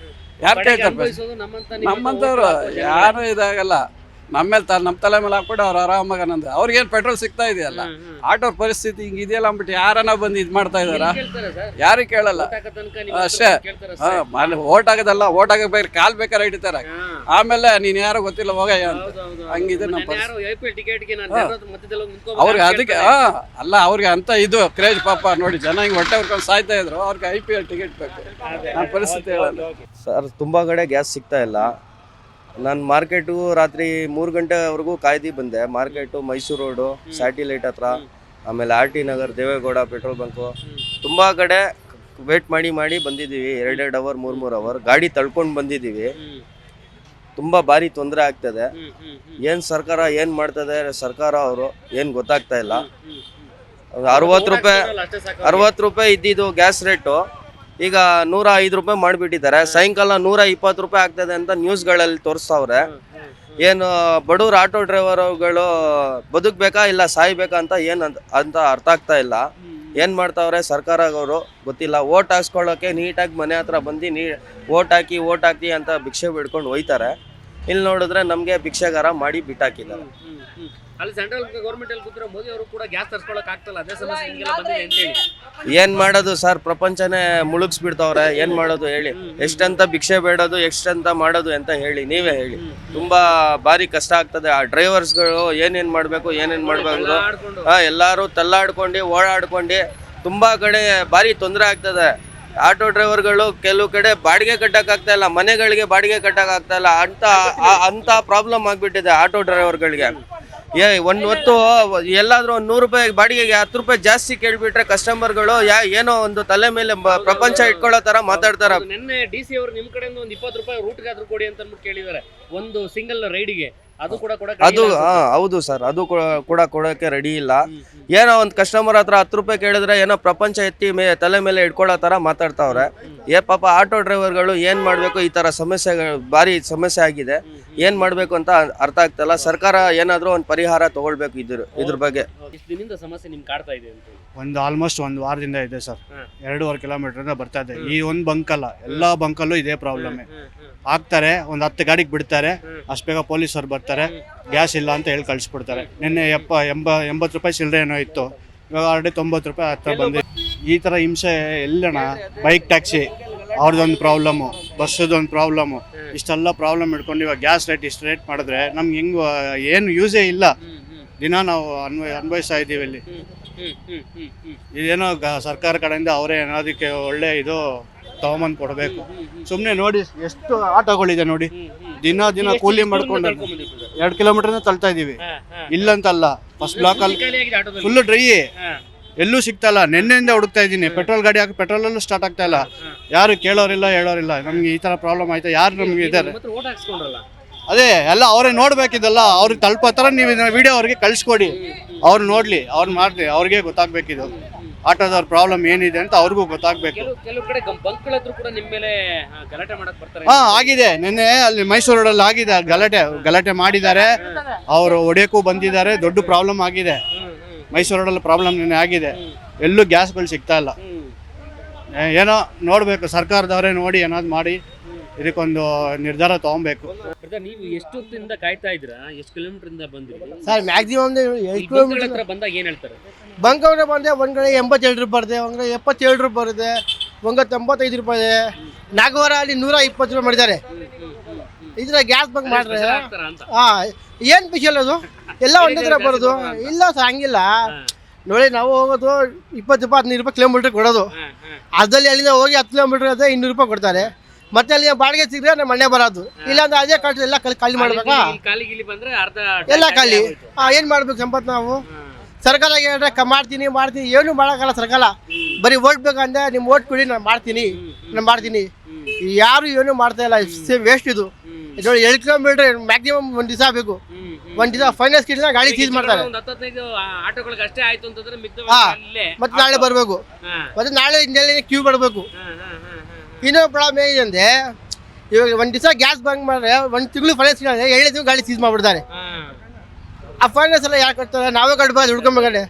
ಯಾರು ಕೇಳ್ತಾರೆ? ನಮ್ಮಂತವ್ರು ಯಾರು ಇದಾಗಲ್ಲ. ನಮ್ಮ ತಲೆ ಮೇಲೆ ಹಾಕ್ಬಿಟ್ಟು ಅವ್ರು ಆರಾಮಾಗ ನಂದು ಅವ್ರಿಗೇನು ಪೆಟ್ರೋಲ್ ಸಿಗ್ತಾ ಇದೆಯಲ್ಲ. ಆಟೋ ಪರಿಸ್ಥಿತಿ ಹಿಂಗೆ ಇದೆಯಲ್ಲ ಅಂದ್ಬಿಟ್ಟು ಯಾರನ್ನ ಬಂದು ಇದು ಮಾಡ್ತಾ ಇದಾರ? ಯಾರಿಗೆ ಕೇಳಲ್ಲ ಅಷ್ಟೇ. ಓಟ್ ಆಗೋದಲ್ಲ, ಓಟ್ ಆಗಬೇಕು, ಕಾಲ್ ಬೇಕಾದ್ರೆ ಹಿಡಿತಾರೆ. ಆಮೇಲೆ ನೀನ್ ಯಾರೋ ಗೊತ್ತಿಲ್ಲ ಹೋಗಯ್ಯ ಅಂತ. ಹಂಗಿದೆ ನಮ್ಮ ಅವ್ರಿಗೆ. ಅದಕ್ಕೆ ಅಲ್ಲ, ಅವ್ರಿಗೆ ಅಂತ ಇದು ಕ್ರೇಜ್ ಪಾಪ. ನೋಡಿ ಜನ ಹಿಂಗೆ ಹೊಟ್ಟೆ ಹೊರ್ಕೊಂಡು ಸಾಯ್ತಾ ಇದ್ರು, ಅವ್ರಿಗೆ IPL ಟಿಕೆಟ್ ಬೇಕು. ನನ್ನ ಪರಿಸ್ಥಿತಿ ಹೇಳಲ್ಲ ಸರ್. ತುಂಬ ಕಡೆ ಗ್ಯಾಸ್ ಸಿಗ್ತಾ ಇಲ್ಲ. ನಾನು ಮಾರ್ಕೆಟು ರಾತ್ರಿ 3 ಗಂಟೆವರೆಗೂ ಕಾಯ್ದು ಬಂದೆ. ಮಾರ್ಕೆಟು ಮೈಸೂರು ರೋಡು, ಸ್ಯಾಟಿಲೈಟ್ ಹತ್ರ, ಆಮೇಲೆ RT Nagar, Deve Gowda petrol bunk, ತುಂಬ ಕಡೆ ವೇಟ್ ಮಾಡಿ ಬಂದಿದ್ದೀವಿ. 2 ಅವರ್ 3 ಅವರ್ ಗಾಡಿ ತಳ್ಕೊಂಡು ಬಂದಿದ್ದೀವಿ. ತುಂಬ ಭಾರಿ ತೊಂದರೆ ಆಗ್ತದೆ. ಏನು ಸರ್ಕಾರ ಏನು ಮಾಡ್ತದೆ ಸರ್ಕಾರ ಅವರು ಏನು ಗೊತ್ತಾಗ್ತಾ ಇಲ್ಲ. 60 ರೂಪಾಯಿ ಇದ್ದಿದ್ದು ಗ್ಯಾಸ್ ರೇಟು ಈಗ 105 ರೂಪಾಯಿ ಮಾಡಿಬಿಟ್ಟಿದ್ದಾರೆ. ಸಾಯಂಕಾಲ 120 ರೂಪಾಯಿ ಆಗ್ತದೆ ಅಂತ ನ್ಯೂಸ್ಗಳಲ್ಲಿ ತೋರಿಸ್ತಾವ್ರೆ. ಏನು ಬಡವ್ರು ಆಟೋ ಡ್ರೈವರ್ಗಳು ಬದುಕಬೇಕಾ ಇಲ್ಲ ಸಾಯ್ಬೇಕಾ ಅಂತ ಅಂತ ಅರ್ಥ ಆಗ್ತಾ ಇಲ್ಲ. ಏನು ಮಾಡ್ತಾವ್ರೆ ಸರ್ಕಾರ ಅವರು ಗೊತ್ತಿಲ್ಲ. ಓಟ್ ಹಾಕ್ಸ್ಕೊಳ್ಳೋಕೆ ನೀಟಾಗಿ ಮನೆ ಹತ್ರ ಬಂದು ಓಟ್ ಹಾಕಿ ಅಂತ ಭಿಕ್ಷೆ ಬಿಡ್ಕೊಂಡು ಹೋಯ್ತಾರೆ. ಇಲ್ಲಿ ನೋಡಿದ್ರೆ ನಮಗೆ ಭಿಕ್ಷೆಗಾರ ಮಾಡಿ ಬಿಟ್ಟಾಕಿದ್ದಾರೆ. ಅಲ್ಲಿ ಸೆಂಟ್ರಲ್ ಗೌರ್ಮೆಂಟ್ ಅಲ್ಲಿ ಕೂತ್ರೆ ಮೋದಿ ಅವರು ಕೂಡ ಗ್ಯಾಸ್ ತರಿಸ್ಕೊಳ್ಳೋಕೆ ಆಗ್ತಲ್ಲ, ಅದೇ ಸಮಸ್ಯೆ ನಿಮಗೆಲ್ಲ ಬಂದಿದೆ ಅಂತ ಹೇಳಿ. ಏನ್ ಮಾಡೋದು ಸರ್, ಪ್ರಪಂಚನೇ ಮುಳುಗಿಸ್ಬಿಡ್ತಾವ್ರೆ. ಏನ್ ಮಾಡೋದು ಹೇಳಿ? ಎಷ್ಟಂತ ಭಿಕ್ಷೆ ಬೇಡೋದು, ಎಷ್ಟಂತ ಮಾಡೋದು ಅಂತ ಹೇಳಿ ನೀವೇ ಹೇಳಿ. ತುಂಬಾ ಭಾರಿ ಕಷ್ಟ ಆಗ್ತದೆ. ಆ ಡ್ರೈವರ್ಸ್ಗಳು ಏನೇನ್ ಮಾಡ್ಬೇಕು ಎಲ್ಲಾರು ತಲ್ಲಾಡ್ಕೊಂಡು ಓಡಾಡ್ಕೊಂಡು ತುಂಬಾ ಕಡೆ ಭಾರಿ ತೊಂದರೆ ಆಗ್ತದೆ. ಆಟೋ ಡ್ರೈವರ್ಗಳು ಕೆಲವು ಕಡೆ ಬಾಡಿಗೆ ಕಟ್ಟಕ್ಕಾಗ್ತಾ ಇಲ್ಲ, ಮನೆಗಳಿಗೆ ಬಾಡಿಗೆ ಕಟ್ಟಕ್ಕಾಗ್ತಾ ಇಲ್ಲ ಅಂತ ಪ್ರಾಬ್ಲಮ್ ಆಗ್ಬಿಟ್ಟಿದೆ ಆಟೋ ಡ್ರೈವರ್ಗಳಿಗೆ. ಒಂದು ಹೊತ್ತು ಎಲ್ಲಾದ್ರೂ 100 ರೂಪಾಯಿ ಬಾಡಿಗೆಗೆ 10 ರೂಪಾಯಿ ಜಾಸ್ತಿ ಕೇಳ್ಬಿಟ್ರೆ ಕಸ್ಟಮರ್ಗಳು ಏನೋ ಒಂದು ತಲೆ ಮೇಲೆ ಪ್ರಪಂಚ ಇಟ್ಕೊಳ್ಳೋ ತರ ಮಾತಾಡ್ತಾರ. ನಿನ್ನೆ DC ಅವರು ನಿಮ್ ಕಡೆಯಿಂದ ಒಂದು 20 ರೂಪಾಯಿ ರೂಟ್ಗೆ ಆದ್ರೂ ಕೊಡಿ ಅಂತ ಕೇಳಿದ್ದಾರೆ, ಒಂದು ಸಿಂಗಲ್ ರೈಡ್ಗೆ. ಅದು ಕೂಡ ಹೌದು ಸರ್, ಅದು ಕೂಡ ಕೊಡೋಕೆ ರೆಡಿ ಇಲ್ಲ. ಏನೋ ಒಂದು ಕಸ್ಟಮರ್ ಹತ್ರ 10 ರೂಪಾಯಿ ಕೇಳಿದ್ರೆ ಏನೋ ಪ್ರಪಂಚ ಎತ್ತಿ ತಲೆ ಮೇಲೆ ಇಟ್ಕೊಳ್ಳೋ ತರ ಮಾತಾಡ್ತಾವ್ರೆ. ಪಾಪ ಆಟೋ ಡ್ರೈವರ್ಗಳು ಏನ್ ಮಾಡ್ಬೇಕು, ಈ ತರ ಭಾರಿ ಸಮಸ್ಯೆ ಆಗಿದೆ. ಏನ್ ಮಾಡ್ಬೇಕು ಅಂತ ಅರ್ಥ ಆಗ್ತಲ್ಲ. ಸರ್ಕಾರ ಏನಾದ್ರೂ ಒಂದು ಪರಿಹಾರ ತಗೊಳ್ಬೇಕು ಇದ್ರ ಬಗ್ಗೆ. ಸಮಸ್ಯೆ ನಿಮ್ಗೆ ಕಾಡ್ತಾ ಇದೆ ಅಂತ ಆಲ್ಮೋಸ್ಟ್ 1 ವಾರದಿಂದ ಇದೆ ಸರ್. 2.5 ಕಿಲೋಮೀಟರ್ ಬರ್ತಾ ಇದೆ. ಈ ಒಂದು ಬಂಕ್ ಅಲ್ಲ, ಎಲ್ಲಾ ಬಂಕಲ್ಲೂ ಇದೇ ಪ್ರಾಬ್ಲಮ್. ಹಾಕ್ತಾರೆ, ಒಂದು 10 ಗಾಡಿಗೆ ಬಿಡ್ತಾರೆ, ಅಷ್ಟು ಬೇಗ ಪೊಲೀಸರು ಬರ್ತಾರೆ, ಗ್ಯಾಸ್ ಇಲ್ಲ ಅಂತ ಹೇಳಿ ಕಳಿಸ್ಬಿಡ್ತಾರೆ. ನಿನ್ನೆ 80 ರೂಪಾಯಿ ಚಿಲ್ಲರೆ ಏನೋ ಇತ್ತು, ಇವಾಗ ಆಲ್ರೆಡಿ 90 ರೂಪಾಯಿ ಹತ್ರ ಬಂದಿದೆ. ಈ ಥರ ಹಿಂಸೆ ಎಲ್ಲಣ. ಬೈಕ್ ಟ್ಯಾಕ್ಸಿ ಅವ್ರದ್ದೊಂದು ಪ್ರಾಬ್ಲಮ್ಮು, ಬಸ್ಸದೊಂದು ಪ್ರಾಬ್ಲಮ್ಮು, ಇಷ್ಟೆಲ್ಲ ಪ್ರಾಬ್ಲಮ್ ಇಟ್ಕೊಂಡು ಇವಾಗ ಗ್ಯಾಸ್ ರೇಟ್ ಇಷ್ಟು ರೇಟ್ ಮಾಡಿದ್ರೆ ನಮ್ಗೆ ಏನು ಯೂಸೇ ಇಲ್ಲ. ದಿನ ನಾವು ಅನ್ಭವಿಸ್ತಾ ಇದ್ದೀವಿ ಇಲ್ಲಿ. ಇದೇನೋ ಸರ್ಕಾರ ಕಡೆಯಿಂದ ಅವರೇ ಏನಾದಕ್ಕೆ ಒಳ್ಳೆ ಇದು ತಗೊಂಬಂದು ಕೊಡಬೇಕು. ಸುಮ್ಮನೆ ನೋಡಿ ಎಷ್ಟು ಆಟೋಗಳಿದೆ ನೋಡಿ, ದಿನ ಕೂಲಿ ಮಾಡ್ಕೊಂಡು 2 ಕಿಲೋಮೀಟರ್ನ ತಳ್ತಾ ಇದೀವಿ. ಇಲ್ಲಂತಲ್ಲ, ಫಸ್ಟ್ ಬ್ಲಾಕ್ ಅಲ್ಲಿ ಫುಲ್ ಡ್ರೈ, ಎಲ್ಲೂ ಸಿಗ್ತಾ ಇಲ್ಲ. ನಿನ್ನೆಯಿಂದ ಹುಡುಕ್ತಾ ಇದ್ದೀನಿ. ಪೆಟ್ರೋಲ್ ಗಾಡಿ ಹಾಕಿ ಪೆಟ್ರೋಲಲ್ಲೂ ಸ್ಟಾರ್ಟ್ ಆಗ್ತಾ ಇಲ್ಲ. ಯಾರು ಕೇಳೋರಿಲ್ಲ ಹೇಳೋರಿಲ್ಲ. ನಮ್ಗೆ ಈ ತರ ಪ್ರಾಬ್ಲಮ್ ಆಯ್ತಾ? ಯಾರು ನಮ್ಗೆ ಇದ್ದಾರೆ? ಅದೇ ಎಲ್ಲ ಅವರೇ ನೋಡ್ಬೇಕಿದಲ್ಲ. ಅವ್ರಿಗೆ ತಲುಪತ್ತರ ನೀವು ವಿಡಿಯೋ ಅವ್ರಿಗೆ ಕಳ್ಸಿಕೊಡಿ, ಅವ್ರು ನೋಡ್ಲಿ, ಅವ್ರು ಮಾಡ್ಲಿ, ಅವ್ರಿಗೆ ಗೊತ್ತಾಗ್ಬೇಕಿದು ಆಟೋದವ್ರ ಪ್ರಾಬ್ಲಮ್ ಏನಿದೆ ಅಂತ ಅವ್ರಿಗೂ ಗೊತ್ತಾಗ್ಬೇಕು. ಆಗಿದೆ. ನಿನ್ನೆ ಅಲ್ಲಿ ಮೈಸೂರು ರೋಡಲ್ಲಿ ಆಗಿದೆ ಗಲಾಟೆ ಮಾಡಿದ್ದಾರೆ. ಅವರು ಹೊಡೆಯಕ್ಕೂ ಬಂದಿದ್ದಾರೆ. ದೊಡ್ಡ ಪ್ರಾಬ್ಲಮ್ ಆಗಿದೆ ಮೈಸೂರು ರೋಡಲ್ಲಿ. ಪ್ರಾಬ್ಲಮ್ ನಿನ್ನೆ ಆಗಿದೆ. ಎಲ್ಲೂ ಗ್ಯಾಸ್ಗಳು ಸಿಗ್ತಾ ಇಲ್ಲ. ಏನೋ ನೋಡ್ಬೇಕು, ಸರ್ಕಾರದವರೇ ನೋಡಿ ಏನಾದ್ರು ಮಾಡಿ ಇದಕ್ಕೊಂದು ನಿರ್ಧಾರ ತಗೊಬೇಕು. ನೀವು ಎಷ್ಟು ಹೊತ್ತಿಂದ ಕಾಯ್ತಾ ಇದ್ದೀರಾ? ಎಷ್ಟು ಕಿಲೋಮೀಟರ್ ಇಂದ ಬಂದಿದ್ದೀರಿ ಸರ್? ಮ್ಯಾಕ್ಸಿಮಮ್ 8 ಕಿಲೋಮೀಟರ್ ಬಂದಾಗ ಏನ್ ಹೇಳ್ತಾರೆ? ಬಂಕ್ ಬಂದೆ ಒಂದ್ ಕಡೆ 87 ರೂಪಾಯಿ ಬರುತ್ತೆ, ಒಂದ್ ಕಡೆ 77 ರೂಪಾಯಿ ಬರುತ್ತೆ, ಒಂದ್ 95 ರೂಪಾಯಿ ಇದೆ. ನಾಗವಾರ ಅಲ್ಲಿ 120 ರೂಪಾಯಿ ಮಾಡಿದ್ದಾರೆ. ಇದ್ರ ಗ್ಯಾಸ್ ಬಂಕ್ ಮಾಡ್ರೆ ಏನ್ ಸ್ಪೆಷಲ್ ಅದು? ಎಲ್ಲ ಒಂದೇ ತರ ಬರೋದು ಇಲ್ಲ ಸರ್, ಹಂಗಿಲ್ಲ ನೋಡಿ. ನಾವು ಹೋಗೋದು 20 ರೂಪಾಯಿ 15 ರೂಪಾಯಿ ಕಿಲೋಮೀಟರ್ ಕೊಡೋದು. ಅದ್ರಲ್ಲಿ ಅಲ್ಲಿಂದ ಹೋಗಿ 10 ಕಿಲೋಮೀಟರ್ ಅದೇ 200 ರೂಪಾಯಿ ಕೊಡ್ತಾರೆ. ಮತ್ತೆ ಅಲ್ಲಿ ಬಾಡಿಗೆ ಸಿಗ್ರೆ ನಮ್ಮ ಮನೆ ಬರೋದು, ಇಲ್ಲಾಂದ್ರೆ ಅದೇ ಕಟ್ಟ ಎಲ್ಲ ಖಾಲಿ ಮಾಡ್ಬೇಕಾ? ಖಾಲಿ ಗಿಲಿ ಬಂದ್ರೆ ಅರ್ಧ ಎಲ್ಲ ಖಾಲಿ. ಏನ್ ಮಾಡ್ಬೇಕು ಸಂಪತ್ ನಾವು? ಸರ್ಕಾರ ಹೇಳಿದ್ರೆ ಮಾಡ್ತೀನಿ ಏನು ಮಾಡೋಕ್ಕಲ್ಲ ಸರ್ಕಾರ. ಬರೀ ಓಟ್ ಬೇಕಂದ್ರೆ ನಿಮ್ ಓಟ್ ಕೊಡಿ, ನಾನು ಮಾಡ್ತೀನಿ. ಯಾರು ಏನು ಮಾಡ್ತಾ ಇಲ್ಲ, ವೇಸ್ಟ್ ಇದು. 7 ಕಿಲೋಮೀಟರ್ ಮ್ಯಾಕ್ಸಿಮಮ್ ಒಂದ್ ದಿವಸ ಬೇಕು. ಒಂದ್ ದಿವಸ ಫೈನಾನ್ಸ್ ಕಿಟ್ ಗಾಡಿ ಸೀಸ್ ಮಾಡ್ತಾರೆ. 15 ಆಟೋಗಳಿಗೆ ಅಷ್ಟೇ ಆಯ್ತು ಅಂತಂದ್ರೆ ಮತ್ತೆ ನಾಳೆ ಬರ್ಬೇಕು, ಮತ್ತೆ ನಾಳೆ ಕ್ಯೂ ಬರ್ಬೇಕು. ಇನ್ನೊಂದು ಪ್ರಾಬ್ಲಮ್ ಏನಿದೆ, ಇವಾಗ ಒಂದ್ ದಿವಸ ಗ್ಯಾಸ್ ಬಂಕ್ ಮಾಡಿದ್ರೆ 1 ತಿಂಗಳು ಫೈನಾನ್ಸ್ 7 ತಿಂಗಳು ಗಾಡಿ ಸೀಸ್ ಮಾಡ್ಬಿಡ್ತಾರೆ. ಆ ಫೈನಾನ್ಸ್ ಎಲ್ಲ ಯಾಕೆ ಕಟ್ತಾರೆ? ನಾವೇ ಕಟ್ಬೋದು ಹುಡ್ಕೊಂಬೇಕಾದ್ರೆ.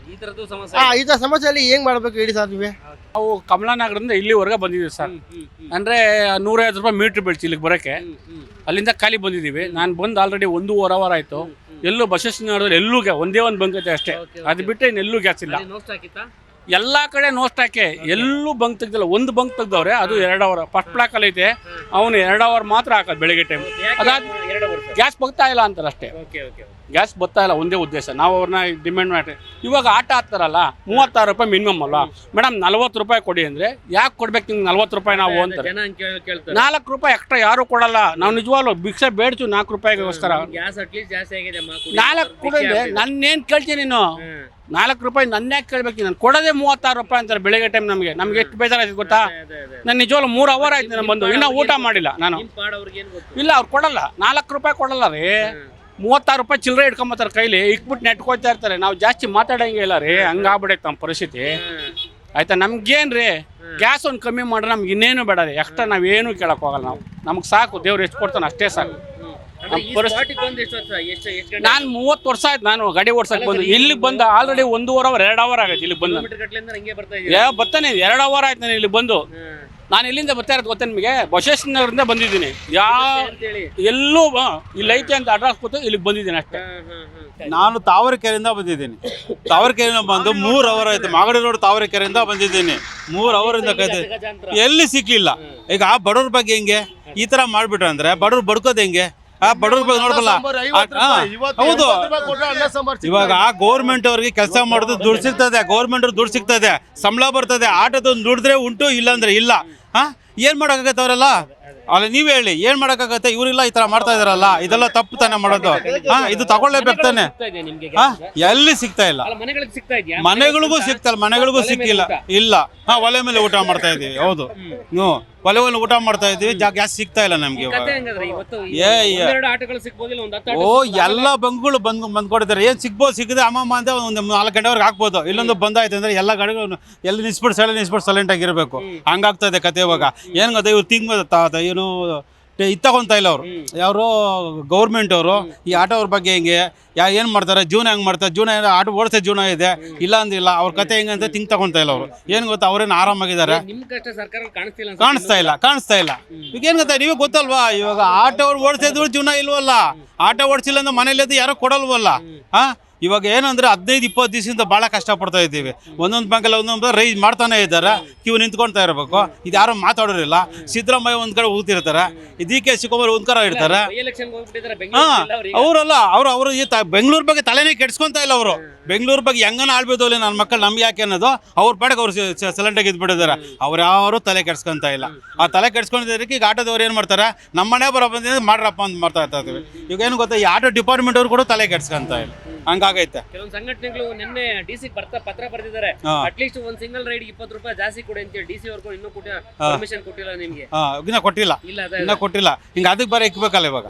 ಈ ಥರ ಸಮಸ್ಯೆಯಲ್ಲಿ ಹೆಂಗ್ ಮಾಡ್ಬೇಕು ಹೇಳಿ ಸರ್ ನೀವೇ? ನಾವು ಕಮಲಾನಗರದಿಂದ ಇಲ್ಲಿವರೆಗೆ ಬಂದಿದ್ದೀವಿ ಸರ್. ಅಂದರೆ 150 ರೂಪಾಯಿ ಮೀಟ್ರ್ ಬೀಳ್ತು ಇಲ್ಲಿಗೆ ಬರೋಕ್ಕೆ. ಅಲ್ಲಿಂದ ಖಾಲಿ ಬಂದಿದ್ದೀವಿ. ನಾನು ಬಂದು ಆಲ್ರೆಡಿ 1.5 ಅವರ್ ಆಯಿತು. ಎಲ್ಲೂ ಬಸ್ಸಸ್ ನಡೆದ್ರೆ ಎಲ್ಲೂ ಒಂದೇ ಒಂದು ಬಂಕ್ ಐತೆ ಅಷ್ಟೇ, ಅದು ಬಿಟ್ಟರೆ ಇನ್ನೆಲ್ಲೂ ಗ್ಯಾಸ್ ಇಲ್ಲ. ಎಲ್ಲ ಕಡೆ ನೋ ಸ್ಟಾಕೆ, ಎಲ್ಲೂ ಬಂಕ್ ತೆಗ್ದಿಲ್ಲ. ಒಂದು ಬಂಕ್ ತೆಗ್ದವ್ರೆ, ಅದು 2 ಅವರ್. ಫಸ್ಟ್ ಬ್ಲಾಕಲ್ಲಿ ಐತೆ, ಅವನು 2 ಅವರ್ ಮಾತ್ರ ಹಾಕೋದು ಬೆಳಿಗ್ಗೆ ಟೈಮ್. ಅದಾದ ಗ್ಯಾಸ್ ಬರ್ತಾ ಇಲ್ಲ ಅಂತಾರೆ ಅಷ್ಟೇ. ಗ್ಯಾಸ್ ಬರ್ತಾ ಇಲ್ಲ, ಒಂದೇ ಉದ್ದೇಶ. ನಾವು ಅವ್ರನ್ನ ಡಿಮ್ಯಾಂಡ್ ಮಾಡಿ ಇವಾಗ ಆಟ ಹಾಕ್ತಾರಲ್ಲ 36 ರೂಪಾಯಿ ಮಿನಿಮಮ್ ಅಲ್ಲ ಮೇಡಮ್, 40 ರೂಪಾಯಿ ಕೊಡಿ ಅಂದರೆ ಯಾಕೆ ಕೊಡ್ಬೇಕು ನಿಮ್ಗೆ 40 ರೂಪಾಯಿ ನಾವು ಅಂತಾರೆ. 4 ರೂಪಾಯಿ ಎಕ್ಸ್ಟ್ರಾ ಯಾರು ಕೊಡಲ್ಲ. ನಾವು ನಿಜವಾಗ್ಲೂ ಭಿಕ್ಷೆ ಬೇಡ್ತೀವಿ 4 ರೂಪಾಯಿಗೋಸ್ಕರ. 4 ಕೊಡಿದ್ರೆ ನನ್ನೇನು ಕೇಳ್ತೀನಿ ನೀನು? 4 ರೂಪಾಯಿ ನನ್ನ ಯಾಕೆ ಕೇಳ್ಬೇಕು? ನಾನು ಕೊಡೋದೇ 36 ರೂಪಾಯಿ ಅಂತಾರೆ ಬೆಳಿಗ್ಗೆ ಟೈಮ್. ನಮ್ಗೆ ಎಷ್ಟು ಬೇಜಾರಾಯ್ತು ಗೊತ್ತಾ? ನಾನು ನಿಜವಾಗ್ಲೂ 3 ಅವರ್ ಆಯ್ತು ನಾನು ಬಂದು, ಇನ್ನೂ ಊಟ ಮಾಡಿಲ್ಲ ನಾನು. ಇಲ್ಲ ಅವ್ರು ಕೊಡಲ್ಲ, 4 ರೂಪಾಯಿ ಕೊಡಲ್ಲ ರೀ. 36 ರೂಪಾಯಿ ಚಿಲ್ಲರೆ ಇಟ್ಕೊಂಬತ್ತಾರೆ ಕೈಲಿ, ಇಕ್ಬಿಟ್ಟು ನೆಟ್ಕೋತಾ ಇರ್ತಾರೆ. ನಾವು ಜಾಸ್ತಿ ಮಾತಾಡಂಗೆ ಇಲ್ಲ ರೀ, ಹಂಗಾಗ್ಬಿಡೈತೆ ನಮ್ಮ ಪರಿಸ್ಥಿತಿ. ಆಯ್ತಾ? ನಮ್ಗೇನು ರೀ, ಗ್ಯಾಸ್ ಒಂದು ಕಮ್ಮಿ ಮಾಡ್ರೆ ನಮ್ಗೆ ಇನ್ನೇನು ಬೇಡ ರೀ. ಎಕ್ಸ್ಟ್ರಾ ನಾವೇನು ಕೇಳಕ್ಕೆ ಹೋಗಲ್ಲ. ನಮ್ಗೆ ಸಾಕು, ದೇವ್ರು ಎಷ್ಟು ಕೊಡ್ತಾನೆ ಅಷ್ಟೇ ಸಾಕು. ನಾನು 30 ವರ್ಷ ಆಯ್ತು ನಾನು ಗಾಡಿ ಓಡ್ಸಕ್ಕೆ ಬಂದು. ಇಲ್ಲಿಗೆ ಬಂದು ಆಲ್ರೆಡಿ 1.5 ಅವರ್ 2 ಅವರ್ ಆಗೈತೆ ಇಲ್ಲಿಗೆ ಬಂದು. ಬರ್ತಾನೆ 2 ಅವರ್ ಆಯ್ತು ನಾನು ಇಲ್ಲಿ ಬಂದು. ನಾನು ಇಲ್ಲಿಂದ ಬರ್ತಾ ಇರೋದು ಗೊತ್ತಾ ನಿಮಗೆ? ಬಸವೇಶ್ವರನಗರದಿಂದ ಬಂದಿದ್ದೀನಿ. ಎಲ್ಲೂ ಇಲ್ಲಿ ಐತೆ ಅಂತ ಅಡ್ರೆಸ್ ಕೊಟ್ಟು ಇಲ್ಲಿಗೆ ಬಂದಿದ್ದೀನಿ ಅಷ್ಟೇ. ನಾನು ತಾವರೆಕೆರೆಯಿಂದ ಬಂದಿದ್ದೀನಿ. ತಾವರೆಕೆರೆಯಿಂದ ಬಂದು 3 ಅವರ್ ಆಯ್ತು. ಮಾಗಡಿ ರೋಡ್ ತಾವರೆಕೆರೆಯಿಂದ ಬಂದಿದ್ದೀನಿ. 3 ಅವರಿಂದ ಎಲ್ಲಿ ಸಿಕ್ಲಿಲ್ಲ. ಈಗ ಬಡವ್ರ ಬಗ್ಗೆ ಹೆಂಗೆ ಈ ತರ ಮಾಡ್ಬಿಟ್ರೆ ಅಂದ್ರೆ ಬಡವ್ರು ಬಡ್ಕೋದು ಹೆಂಗೆ? ಬಡವ್ರ ಬಗ್ಗೆ ನೋಡ್ಬಲ್ಲ. ಹೌದು, ಇವಾಗ ಗೌರ್ಮೆಂಟ್ ಅವ್ರಿಗೆ ಕೆಲಸ ಮಾಡೋದು ದುಡ್ಡು ಸಿಗ್ತದೆ, ಗೌರ್ಮೆಂಟ್ ದುಡ್ಡು ಸಿಗ್ತದೆ, ಸಂಬಳ ಬರ್ತದೆ. ಆಟದ ದುಡಿದ್ರೆ ಉಂಟು, ಇಲ್ಲ ಅಂದ್ರೆ ಇಲ್ಲ. ಏನ್ ಮಾಡೋಕ್ಕಾಗತ್ತೆ ಅವರೆಲ್ಲ? ಅಲ್ಲ ನೀವ್ ಹೇಳಿ, ಏನ್ ಮಾಡಕ್ಕಾಗತ್ತೆ? ಇವರೆಲ್ಲ ಈ ತರ ಮಾಡ್ತಾ ಇದಾರಲ್ಲ, ಇದೆಲ್ಲ ತಪ್ಪು ತಾನೆ ಮಾಡೋದು. ಇದು ತಗೊಳ್ಳೇಬೇಕು ತಾನೆ. ಎಲ್ಲಿ ಸಿಗ್ತಾ ಇಲ್ಲ, ಮನೆಗಳಿಗೂ ಸಿಗ್ತಲ್ಲ, ಮನೆಗಳಿಗೂ ಸಿಕ್ಕಿಲ್ಲ. ಇಲ್ಲ, ಒಲೆ ಮೇಲೆ ಊಟ ಮಾಡ್ತಾ ಇದೀವಿ. ಹೌದು, ಒಲೆ ಮೇಲೆ ಊಟ ಮಾಡ್ತಾ ಇದೀವಿ, ಗ್ಯಾಸ್ ಸಿಗ್ತಾ ಇಲ್ಲ ನಮ್ಗೆ. ಓ, ಎಲ್ಲ ಬಂಕ್ಗಳು ಬಂದ್ಕೊಡ್ತಾರೆ. ಏನ್ ಸಿಗ್ಬೋದು, ಸಿಗದೆ ಅಮ್ಮಮ್ಮ ಅಂತ ಒಂದು 4 ಗಂಟೆವರೆಗೆ ಹಾಕ್ಬೋದು. ಇಲ್ಲೊಂದು ಬಂದಾಯ್ತು ಅಂದ್ರೆ ಎಲ್ಲ ಗಾಡಿಗಳು ಎಲ್ಲಿ ನಿಲ್ಸ್ಬಿಟ್ಟು ಸೈಲೆಂಟ್ ಆಗಿರ್ಬೇಕು. ಹಂಗಾಗ್ತಾ ಇದೆ ಕತೆ. ಇವಾಗ ಏನ್ ಗೊತ್ತಾ, ಇವ್ರು ಏನು ತಗೊಂತಾ ಇಲ್ಲ ಅವರು, ಯಾರು ಗೌರ್ಮೆಂಟ್ ಅವರು. ಈ ಆಟೋ ಅವ್ರ ಬಗ್ಗೆ ಹೆಂಗೆ ಏನು ಮಾಡ್ತಾರೆ, ಜೀವನ ಹೆಂಗೆ ಮಾಡ್ತಾರೆ, ಜೀವನ ಆಟೋ ಓಡಿಸೋ ಜೀವನ ಇದೆ, ಇಲ್ಲ ಅಂದಿಲ್ಲ. ಅವ್ರ ಕತೆ ಹೆಂಗಂತ ತಗೊಂತಾ ಇಲ್ಲ ಅವರು. ಏನು ಗೊತ್ತಾ, ಅವ್ರೇನು ಆರಾಮಾಗಿದ್ದಾರೆ? ಕಾಣಿಸ್ತಾ ಇಲ್ಲ. ಈಗ ಏನು ಗೊತ್ತಾ, ನೀವೇ ಗೊತ್ತಲ್ವಾ, ಇವಾಗ ಆಟೋ ಅವ್ರು ಓಡಿಸಿದ್ರು ಜೀವನ ಇಲ್ವಲ್ಲ. ಆಟೋ ಓಡಿಸಿಲ್ಲ ಅಂದ್ರೆ ಮನೇಲಿ ಯಾರೋ ಕೊಡಲ್ವಲ್ಲ. ಇವಾಗ ಏನಂದ್ರೆ 15-20 ದಿವಸದಿಂದ ಭಾಳ ಕಷ್ಟಪಡ್ತಾ ಇದ್ದೀವಿ. ಒಂದೊಂದು ಬ್ಯಾಂಕಲ್ಲಿ ಒಂದೊಂದು ರೈಸ್ ಮಾಡ್ತಾನೆ ಇದ್ದಾರೆ, ಕ್ಯೂ ನಿಂತ್ಕೊಳ್ತಾ ಇರಬೇಕು. ಇದು ಯಾರು ಮಾತಾಡೋರಿಲ್ಲ. ಸಿದ್ದರಾಮಯ್ಯ ಒಂದ್ ಕಡೆ ಹೋಗ್ತಿರ್ತಾರೆ, DK ಶಿವಕುಮಾರ್ ಒಂದ್ ಕಡೆ ಇರ್ತಾರೆ. ಅವರಲ್ಲ, ಅವರು ಬೆಂಗಳೂರು ಬಗ್ಗೆ ತಲೆನೇ ಕೆಡ್ಸ್ಕೊಂತ ಇಲ್ಲ. ಅವರು ಬೆಂಗಳೂರು ಬಗ್ಗೆ ಹೆಂಗನ ಆಳ್ಬೋದು ಅಲ್ಲಿ ನನ್ನ ಮಕ್ಕಳು ನಮ್ಗೆ ಯಾಕೆ ಅನ್ನೋದು ಅವ್ರ ಪಾಡಕ್ಕೆ ಅವ್ರು ಸೈಲೆಂಟಾಗಿ ಇದ್ಬಿಟ್ಟಿದ್ದಾರೆ. ಅವ್ರು ಯಾರು ತಲೆ ಕೆಡ್ಸ್ಕೊಂತ ಇಲ್ಲ. ಆ ತಲೆ ಕೆಡ್ಸ್ಕೊಂಡಿದ್ದಕ್ಕೆ ಈಗ ಆಟೋದವ್ರು ಏನು ಮಾಡ್ತಾರೆ, ನಮ್ಮ ಮನೆ ಬರೋ ಬಂದಿದ್ರೆ ಮಾಡ್ರಪ್ಪ ಅಂತ ಮಾಡ್ತಾ ಇರ್ತೀವಿ. ಈಗ ಏನು ಗೊತ್ತಾ, ಈ ಆಟೋ ಡಿಪಾರ್ಟ್ಮೆಂಟ್ ಅವ್ರು ಕೂಡ ತಲೆ ಕೆಡ್ಸ್ಕೊಂತ ಇಲ್ಲ. ಹಂಗಾಗೈತೆ. ಕೆಲವೊಂದು ಸಂಘಟನೆಗಳು ನಿನ್ನೆ DC ಪತ್ರ ಬರೆದಿದ್ದಾರೆ. ಅಟ್ಲೀಸ್ಟ್ ಒಂದು ಸಿಂಗಲ್ ರೈಡ್ 20 ರೂಪಾಯಿ ಜಾಸ್ತಿ ಕೊಡಿ ಅಂತ ಹೇಳಿ. DC ಅವ್ರು ಇನ್ನೂ ಪರ್ಮಿಷನ್ ಕೊಟ್ಟಿಲ್ಲ ನಿಮ್ಗೆ? ಇನ್ನ ಕೊಟ್ಟಿಲ್ಲ. ಹಿಂಗ ಅದಕ್ಕೆ ಬರ ಇಕ್ಬೇಕಲ್ಲ ಇವಾಗ.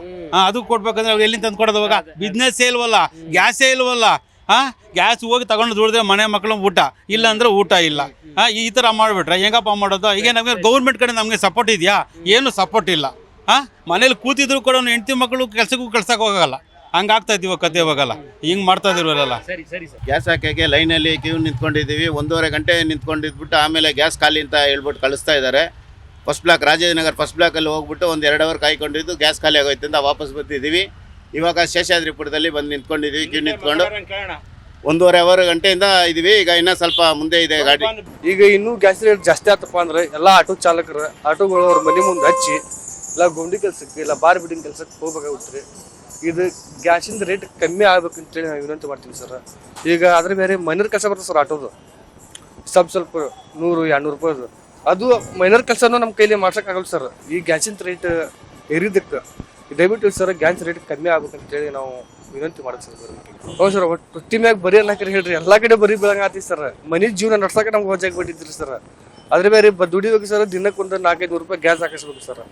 ಅದು ಕೊಡ್ಬೇಕಂದ್ರೆ ಅವ್ರು ಎಲ್ಲಿಂದ ತಂದು ಕೊಡೋದು? ಇವಾಗ ಬಿಸ್ನೆಸ್ ಇಲ್ವಲ್ಲ, ಗ್ಯಾಸೇ ಇಲ್ವಲ್ಲ. ಗ್ಯಾಸ್ ಹೋಗಿ ತಗೊಂಡು ದುಡಿದ್ರೆ ಮನೆ ಮಕ್ಕಳು ಊಟ, ಇಲ್ಲ ಅಂದ್ರೆ ಊಟ ಇಲ್ಲ. ಈ ತರ ಮಾಡ್ಬಿಟ್ರೆ ಹೆಂಗಪ್ಪ ಮಾಡೋದು? ಈಗ ನಮಗೆ ಗೌರ್ಮೆಂಟ್ ಕಡೆ ನಮಗೆ ಸಪೋರ್ಟ್ ಇದೆಯಾ? ಏನು ಸಪೋರ್ಟ್ ಇಲ್ಲ. ಮನೇಲಿ ಕೂತಿದ್ರು ಕೂಡ ಹೆಂಡತಿ ಮಕ್ಕಳು ಕೆಲ್ಸಕ್ಕೂ ಕಳ್ಸಕ್ ಹೋಗಲ್ಲ. ಹಂಗಾಗ್ತಾ ಇದ್ದೀವಿ ಕತೆ. ಇವಾಗಲ್ಲ ಹಿಂಗ್ ಮಾಡ್ತಾ ಇದಿರಲ್ಲ. ಗ್ಯಾಸ್ ಹಾಕಕ್ಕೆ ಲೈನಲ್ಲಿ ಕ್ಯೂ ನಿಂತ್ಕೊಂಡಿದ್ದೀವಿ. 1.5 ಗಂಟೆ ನಿಂತ್ಕೊಂಡಿದ್ಬಿಟ್ಟು ಆಮೇಲೆ ಗ್ಯಾಸ್ ಖಾಲಿ ಅಂತ ಹೇಳ್ಬಿಟ್ಟು ಕಳಿಸ್ತಾ ಇದ್ದಾರೆ. ಫಸ್ಟ್ ಬ್ಲಾಕ್, ರಾಜಾಜಿನಗರ್ ಫಸ್ಟ್ ಬ್ಲಾಕಲ್ಲಿ ಹೋಗ್ಬಿಟ್ಟು ಒಂದು 2 ಅವರ್ ಕಾಯ್ಕೊಂಡಿದ್ದು ಗ್ಯಾಸ್ ಖಾಲಿ ಆಗೋಯ್ತು ಅಂತ ವಾಪಸ್ ಬಂದಿದ್ದೀವಿ. ಇವಾಗ ಶೇಷಾದ್ರಿಪುರದಲ್ಲಿ ಬಂದು ನಿಂತ್ಕೊಂಡಿದ್ದೀವಿ. ಕ್ಯೂ ನಿಂತ್ಕೊಂಡು 1.5 ಗಂಟೆಯಿಂದ ಇದೀವಿ. ಈಗ ಇನ್ನೂ ಸ್ವಲ್ಪ ಮುಂದೆ ಇದೆ ಗಾಡಿ. ಈಗ ಇನ್ನೂ ಗ್ಯಾಸ್ ರೇಟ್ ಜಾಸ್ತಿ ಆತಪ್ಪ ಅಂದ್ರೆ ಎಲ್ಲ ಆಟೋ ಚಾಲಕರು ಆಟೋಗಳು ಅವ್ರ ಮನೆ ಮುಂದೆ ಹಚ್ಚಿ ಇಲ್ಲ ಗುಂಡಿ ಕೆಲ್ಸಕ್ಕೆ ಇಲ್ಲ ಬಾರ್ ಬಿಲ್ಡಿಂಗ್ ಕೆಲ್ಸಕ್ಕೆ ಹೋಗ್ಬೇಕಾಗುತ್ತೆ. ಇದು ಗ್ಯಾಸಿಂದ ರೇಟ್ ಕಮ್ಮಿ ಆಗ್ಬೇಕಂತೇಳಿ ನಾವು ವಿನಂತಿ ಮಾಡ್ತೀವಿ ಸರ್. ಈಗ ಅದ್ರ ಬೇರೆ ಮನೆಯವ್ರ ಕೆಲಸ ಬರ್ತದೆ ಸರ್ ಆಟೋದು. ಸ್ವಲ್ಪ 100-200 ರೂಪಾಯಿದು ಅದು ಮೈನರ್ ಕೆಲಸನೂ ನಮ್ಮ ಕೈಲಿ ಮಾಡ್ಸೋಕ್ಕಾಗಲ್ಲ ಸರ್. ಈ ಗ್ಯಾಸಿನ ರೇಟ್ ಏರಿದ್ದಕ್ಕೆ ದಯವಿಟ್ಟು ಸರ್ ಗ್ಯಾಸ್ ರೇಟ್ ಕಮ್ಮಿ ಆಗ್ಬೇಕಂತೇಳಿ ನಾವು ವಿನಂತಿ ಮಾಡ್ತೀವಿ ಸರ್. ಹೌದು ಸರ್, ಒಟ್ಟು ಮ್ಯಾಗ ಬರೀ ಅನ್ನಕ್ಕೆ ಹೇಳ್ರಿ, ಎಲ್ಲ ಕಡೆ ಬರೀ ಬೆಳಗಾತಿ ಸರ್. ಮನೆ ಜೀವನ ನಡ್ಸಕ್ಕೆ ನಮ್ಗೆ ಹೊಜಾಗಿ ಬಿಟ್ಟಿದ್ರಿ ಸರ್. ಅದ್ರ ಬೇರೆ ದುಡಿಬೇಕು ಸರ್, ದಿನಕ್ಕೆ ಒಂದು 400-500 ರೂಪಾಯಿ ಗ್ಯಾಸ್ ಹಾಕಿಸ್ಬೇಕು ಸರ್.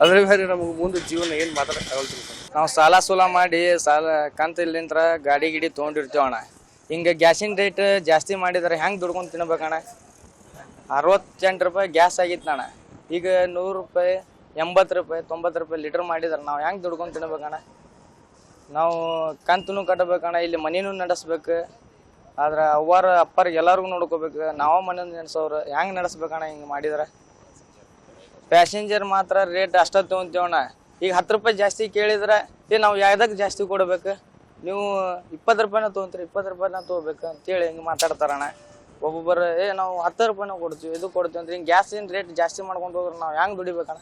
ಅದ್ರ ಬೇರೆ ನಮಗೆ ಮುಂದೆ ಜೀವನ ಏನು ಮಾತಾಡೋಕ್ಕಾಗಲ್ರಿ ಸರ್. ನಾವು ಸಾಲ ಮಾಡಿ ಕಂತು ಇಲ್ಲಿಂದ್ರ ಗಾಡಿ ತೊಗೊಂಡಿರ್ತೀವಣ್ಣ. ಹಿಂಗೆ ಗ್ಯಾಸಿನ ರೇಟ್ ಜಾಸ್ತಿ ಮಾಡಿದ್ರೆ ಹೆಂಗೆ ದುಡ್ಕೊಂಡು ತಿನ್ಬೇಕಣ್ಣ? 68 ರೂಪಾಯಿ ಗ್ಯಾಸ್ ಆಗಿತ್ತಣ್ಣ, ಈಗ 100 ರೂಪಾಯಿ 80 ರೂಪಾಯಿ 90 ರೂಪಾಯಿ ಲೀಟರ್ ಮಾಡಿದ್ರೆ ನಾವು ಹೆಂಗೆ ದುಡ್ಕೊಂಡು ತಿನ್ಬೇಕಣ್ಣ? ನಾವು ಕಂತೂ ಕಟ್ಟಬೇಕಣ್ಣ, ಇಲ್ಲಿ ಮನೇನೂ ನಡೆಸ್ಬೇಕು, ಆದ್ರೆ ಅವ್ವಾರ ಅಪ್ಪರಿಗೆ ಎಲ್ಲರಿಗೂ ನೋಡ್ಕೋಬೇಕು. ನಾವು ಮನೆ ನಡೆಸೋರು ಹೆಂಗೆ ನಡೆಸ್ಬೇಕಣ್ಣ ಹಿಂಗೆ ಮಾಡಿದ್ರೆ? ಪ್ಯಾಸೆಂಜರ್ ಮಾತ್ರ ರೇಟ್ ಅಷ್ಟೇ ತೊಗೊಂತೀವಣ್ಣ. ಈಗ 10 ರೂಪಾಯಿ ಜಾಸ್ತಿ ಕೇಳಿದ್ರೆ ನಾವು ಯಾವ್ದಕ್ಕೆ ಜಾಸ್ತಿ ಕೊಡ್ಬೇಕು? ನೀವು 20 ರೂಪಾಯಿನ ತೊಗೊಂತೀರಿ, 20 ರೂಪಾಯಿನ ತೊಗೋಬೇಕು ಅಂತೇಳಿ ಹಿಂಗೆ ಮಾತಾಡ್ತಾರಣ್ಣ. ಒಬ್ಬೊಬ್ಬರು ನಾವು 10 ರೂಪಾಯಿನ ಕೊಡ್ತೀವಿ, ಇದು ಕೊಡ್ತೀವಿ ಅಂದ್ರೆ ಹಿಂಗೆ ಗ್ಯಾಸಿನ ರೇಟ್ ಜಾಸ್ತಿ ಮಾಡ್ಕೊಂಡು ಹೋದ್ರೆ ನಾವು ಹೆಂಗೆ ದುಡಿಬೇಕಣ್ಣ?